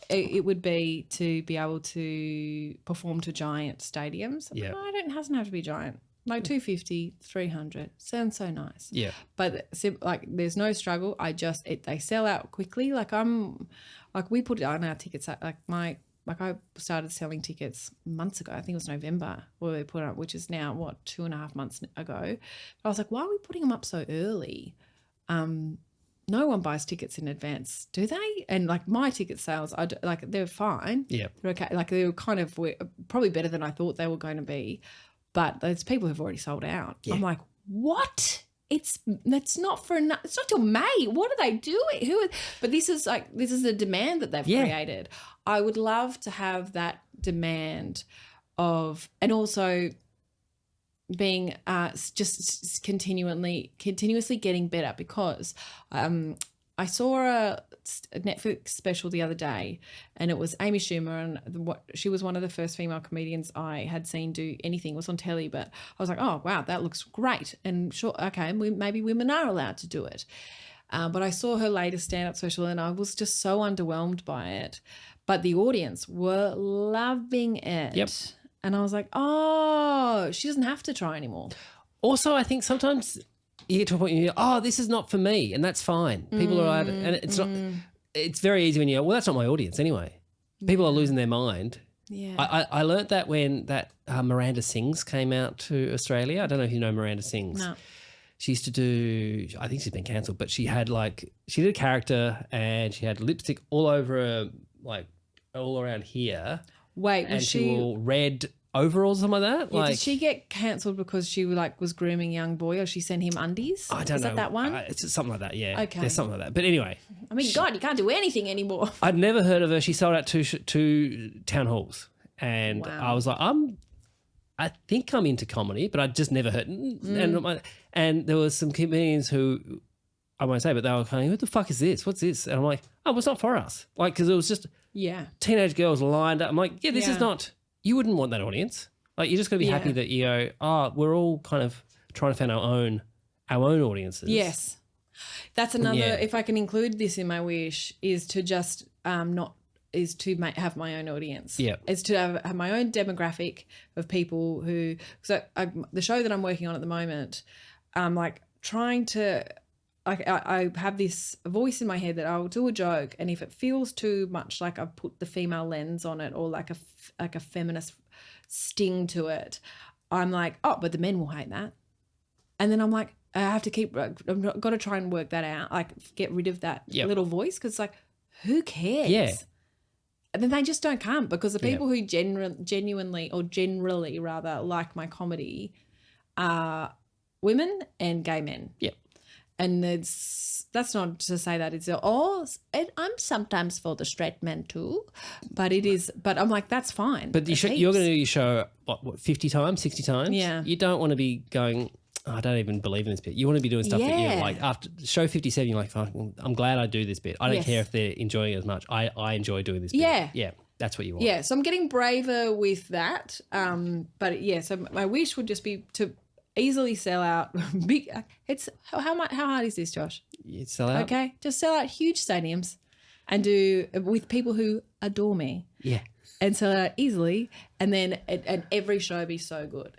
It would be to be able to perform to giant stadiums. Yeah. It doesn't have to be giant. Like 250, 300 sounds so nice. Yeah. But like there's no struggle. They sell out quickly. We put it on our tickets. I started selling tickets months ago. I think it was November where we put it up, which is now 2.5 months ago. But I was like, why are we putting them up so early? No one buys tickets in advance, do they? And like my ticket sales, they're fine. Yeah. They're okay. Like they were probably better than I thought they were going to be. But there's people who've already sold out. Yeah. I'm like, what? It's not till May. What are they doing? But this is the demand that they've created. I would love to have that demand and also being just continuously getting better, because I saw a Netflix special the other day, and it was Amy Schumer, and she was one of the first female comedians I had seen do anything. It was on telly, but I was like, oh wow, that looks great, and sure, okay, maybe women are allowed to do it. But I saw her latest stand-up special, and I was just so underwhelmed by it. But the audience were loving it. Yep. And I was like, oh, she doesn't have to try anymore. Also, I think sometimes you get to a point where you go, this is not for me, and that's fine. People are allowed, and it's not. It's very easy when you go, well, that's not my audience anyway. People are losing their mind. Yeah. I learnt that when that Miranda Sings came out to Australia. I don't know if you know Miranda Sings. No. She used to do, I think she's been cancelled, but she did a character, and she had lipstick all over her, like all around here. Wait, and she wore red overalls or something like that? Yeah, did she get cancelled because she was grooming a young boy, or she sent him undies? I don't know. Is that one? It's something like that, yeah. Okay. There's something like that. But anyway. I mean, God, you can't do anything anymore. I'd never heard of her. She sold out two town halls. And I was like, I think I'm into comedy, but I'd just never heard. And there was some comedians who, I won't say, but they were kind of, what the fuck is this? What's this? And I'm like, oh, well, it's not for us. Like, because it was just teenage girls lined up. I'm like, this is not, you wouldn't want that audience. Like, you're just going to be happy that you go, we're all kind of trying to find our own audiences. Yes. That's another, if I can include this in my wish, is to just have my own audience. Yeah. Is to have my own demographic of people who, the show that I'm working on at the moment, I'm like trying to, I have this voice in my head that I'll do a joke, and if it feels too much like I've put the female lens on it, or like a feminist sting to it, I'm like, oh, but the men will hate that. And then I'm like, I've got to try and work that out, like get rid of that little voice, because like, who cares? Yeah. And then they just don't come, because the people who genuinely or generally rather like my comedy are women and gay men. Yep. And that's not to say that it's I'm sometimes for the straight men too, but it is. But I'm like, that's fine. But you're going to do your show what 50 times, 60 times? Yeah. You don't want to be going, I don't even believe in this bit. You want to be doing stuff that you're like, after show 57, you're like, I'm glad I do this bit. I don't care if they're enjoying it as much. I enjoy doing this bit. Yeah. Yeah. That's what you want. Yeah. So I'm getting braver with that. But yeah, so my wish would just be to easily sell out big. How hard is this, Josh? You sell out. Okay. Just sell out huge stadiums and do with people who adore me. Yeah. And sell out easily. And then and every show be so good.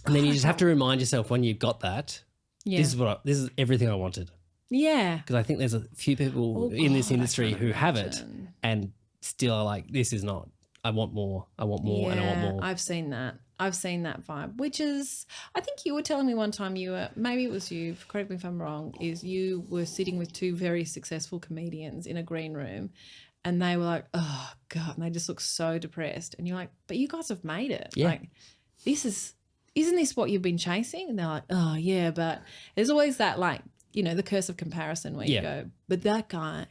And then you just have to remind yourself when you've got that, this is everything I wanted. Yeah. Because I think there's a few people in this industry who have it and still are like, this is not, I want more, and I want more. I've seen that vibe, which is, I think you were telling me one time maybe it was you, correct me if I'm wrong, is you were sitting with two very successful comedians in a green room and they were like, oh God, and they just look so depressed. And you're like, but you guys have made it. Yeah. Like, isn't this what you've been chasing? And they're like, oh yeah, but there's always that, like, you know, the curse of comparison where you go, but that guy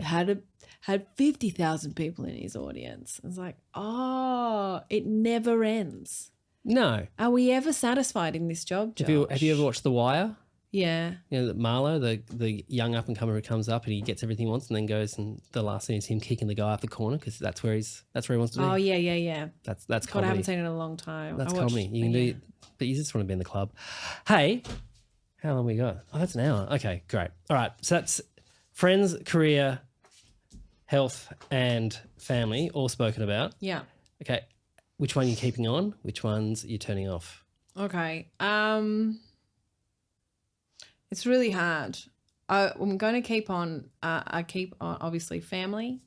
had 50,000 people in his audience. It's like, oh, it never ends. No. Are we ever satisfied in this job, Josh? Have you ever watched The Wire? Yeah. You know, Marlo, the young up-and-comer who comes up and he gets everything he wants and then goes, and the last scene is him kicking the guy off the corner because that's where he wants to be. Oh, yeah. That's God, comedy. I haven't seen it in a long time. That's comedy. You can do, but you just want to be in the club. Hey, how long we got? Oh, that's an hour. Okay, great. All right, so that's friends, career, health, and family all spoken about. Yeah. Okay, which one are you keeping on? Which ones are you turning off? Okay. It's really hard. I'm going to keep on. I keep on, obviously, family,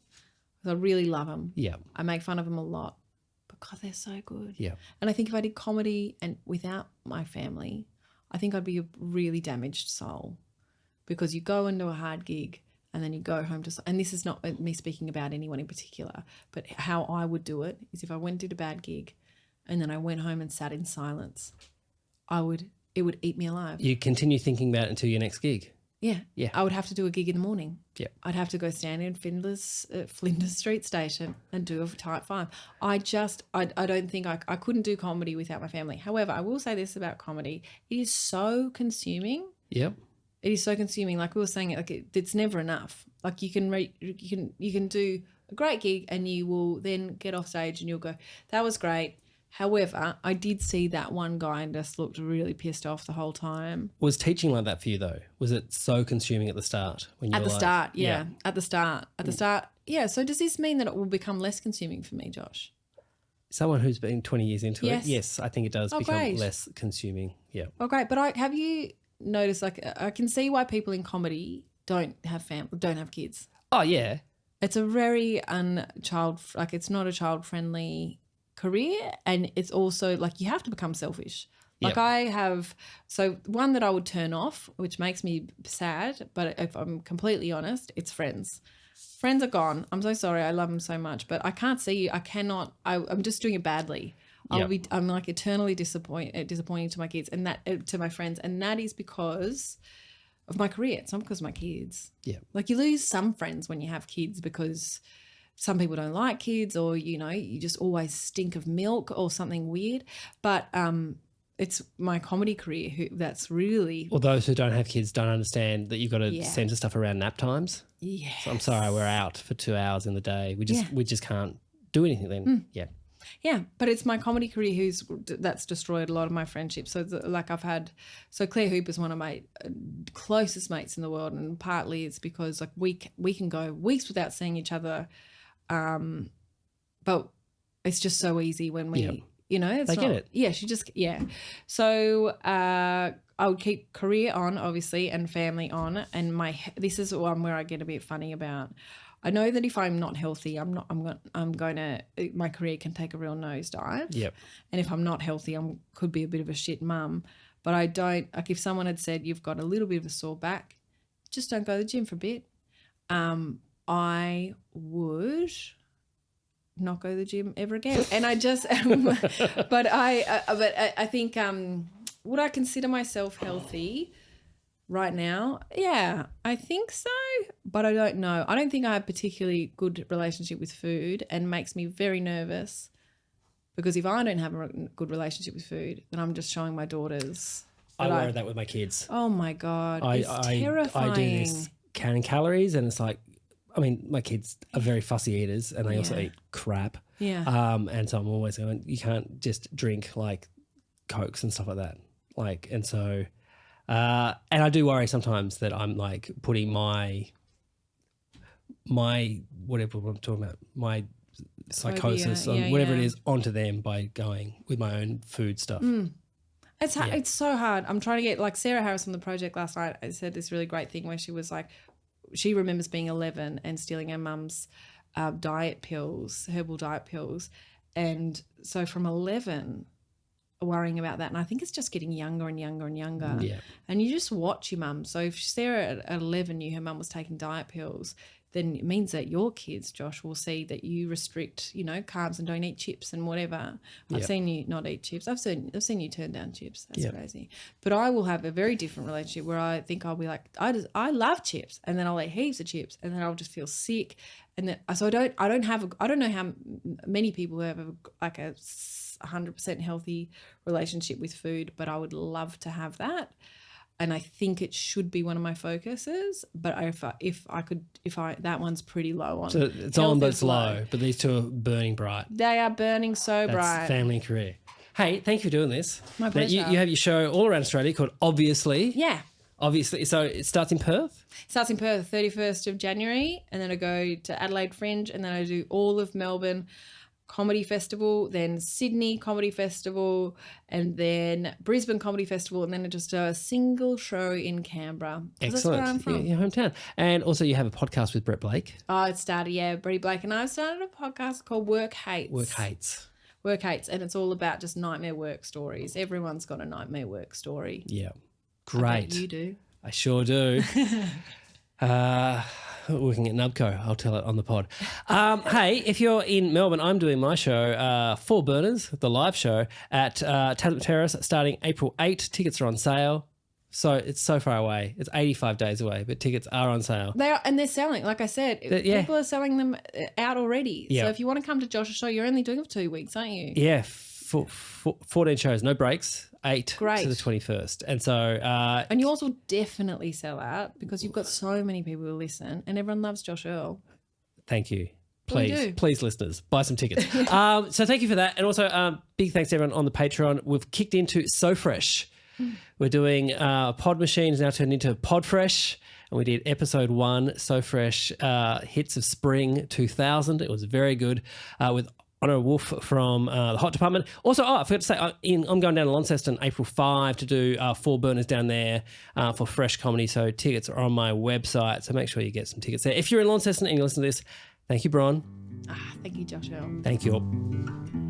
because I really love them. Yeah. I make fun of them a lot because they're so good. Yeah. And I think if I did comedy and without my family, I think I'd be a really damaged soul, because you go into a hard gig and then you go home to, and this is not me speaking about anyone in particular, but how I would do it is if I went and did a bad gig and then I went home and sat in silence, it would eat me alive. You continue thinking about it until your next gig. Yeah. Yeah. I would have to do a gig in the morning. Yeah. I'd have to go stand in Flinders Street Station and do a type 5. I don't think I couldn't do comedy without my family. However, I will say this about comedy. It is so consuming. Yep. It is so consuming. Like we were saying, it's never enough. Like you can do a great gig and you will then get off stage and you'll go, that was great. However, I did see that one guy and just looked really pissed off the whole time. Was teaching like that for you though? Was it so consuming at the start? At the start, yeah. So does this mean that it will become less consuming for me, Josh? Someone who's been 20 years into Yes. it, yes, I think it does become great. less consuming. Yeah. Oh, great. But have you noticed, like, I can see why people in comedy don't have kids. Oh, yeah. It's a very it's not a child-friendly career, and it's also like you have to become selfish. Like so one that I would turn off, which makes me sad, but if I'm completely honest, it's Friends. Friends are gone. I'm so sorry. I love them so much, but I can't see you. I cannot. I'm just doing it badly. I'm like eternally disappointing to my kids and that to my friends, and that is because of my career. It's not because of my kids. Yeah. Like you lose some friends when you have kids because some people don't like kids, or, you know, you just always stink of milk or something weird. But it's my comedy career that's really... Well, those who don't have kids don't understand that you've got to censor stuff around nap times. Yeah. So I'm sorry, we're out for 2 hours in the day. We just can't do anything then. Yeah. Yeah, but it's my comedy career that's destroyed a lot of my friendships. So Claire Hooper's one of my closest mates in the world, and partly it's because like we can go weeks without seeing each other. But it's just so easy when we, you know, it's get it. Yeah, So I would keep career on, obviously, and family on. And this is one where I get a bit funny about. I know that if I'm not healthy, my career can take a real nosedive. Yep. And if I'm not healthy, could be a bit of a shit mum. But I don't, like if someone had said you've got a little bit of a sore back, just don't go to the gym for a bit. I would not go to the gym ever again. And I just, but I think, would I consider myself healthy right now? Yeah, I think so, but I don't know. I don't think I have a particularly good relationship with food, and makes me very nervous, because if I don't have a good relationship with food, then I'm just showing my daughters. I worry that with my kids. Oh my God, it's terrifying. I do this counting calories, and it's like, I mean, my kids are very fussy eaters, and they also eat crap. Yeah. And so I'm always going, you can't just drink like Cokes and stuff like that. Like, and so, and I do worry sometimes that I'm like putting my whatever I'm talking about, my psychosis on whatever it is onto them by going with my own food stuff. It's hard. It's so hard. I'm trying to get, like, Sarah Harris on the project last night. I said this really great thing where she was like, she remembers being 11 and stealing her mum's diet pills, herbal diet pills. And so from 11, worrying about that. And I think it's just getting younger and younger and younger. Yeah. And you just watch your mum. So if Sarah at 11 knew her mum was taking diet pills, then it means that your kids, Josh, will see that you restrict, carbs and don't eat chips and whatever. I've seen you not eat chips. I've seen you turn down chips. That's crazy. But I will have a very different relationship where I think I'll be like, I love chips, and then I'll eat heaps of chips, and then I'll just feel sick. And then so I don't know how many people have like a 100% healthy relationship with food, but I would love to have that. And I think it should be one of my focuses, but if I that one's pretty low on. So it's on, but it's low. But these two are burning bright. They are burning so bright. That's family and career. Hey, thank you for doing this. My pleasure. You have your show all around Australia called Obviously. Yeah. Obviously. So it starts in Perth? It starts in Perth, 31st of January, and then I go to Adelaide Fringe, and then I do all of Melbourne Comedy Festival, then Sydney Comedy Festival, and then Brisbane Comedy Festival, and then just a single show in Canberra. Excellent. That's where I'm from. Your hometown. And also you have a podcast with Brett Blake. Oh, it started, Brett Blake and I started a podcast called Work Hates. Work Hates, and it's all about just nightmare work stories. Everyone's got a nightmare work story. Yeah. Great. I bet you do. I sure do. Working at Nubco, I'll tell it on the pod. Hey, if you're in Melbourne, I'm doing my show, Four Burners, the live show, at Tasman Terrace starting April 8. Tickets are on sale. So it's so far away. It's 85 days away, but tickets are on sale. They are, and they're selling. Like I said, people are selling them out already. Yeah. So if you want to come to Josh's show, you're only doing it for 2 weeks, aren't you? Yeah, 14 shows, no breaks. 8 to the 21st. And so... and yours will definitely sell out because you've got so many people who listen and everyone loves Josh Earl. Thank you. Please, listeners, buy some tickets. So thank you for that. And also big thanks to everyone on the Patreon. We've kicked into So Fresh. We're doing Pod Machine is now turned into Pod Fresh. And we did episode 1, So Fresh, Hits of Spring 2000. It was very good with Honor Wolf from the Hot Department. Also, I forgot to say, I'm going down to Launceston April 5 to do Four Burners down there for Fresh Comedy. So tickets are on my website. So make sure you get some tickets there. If you're in Launceston and you listen to this, thank you, Bron. Thank you, Josh Earl. Thank you all.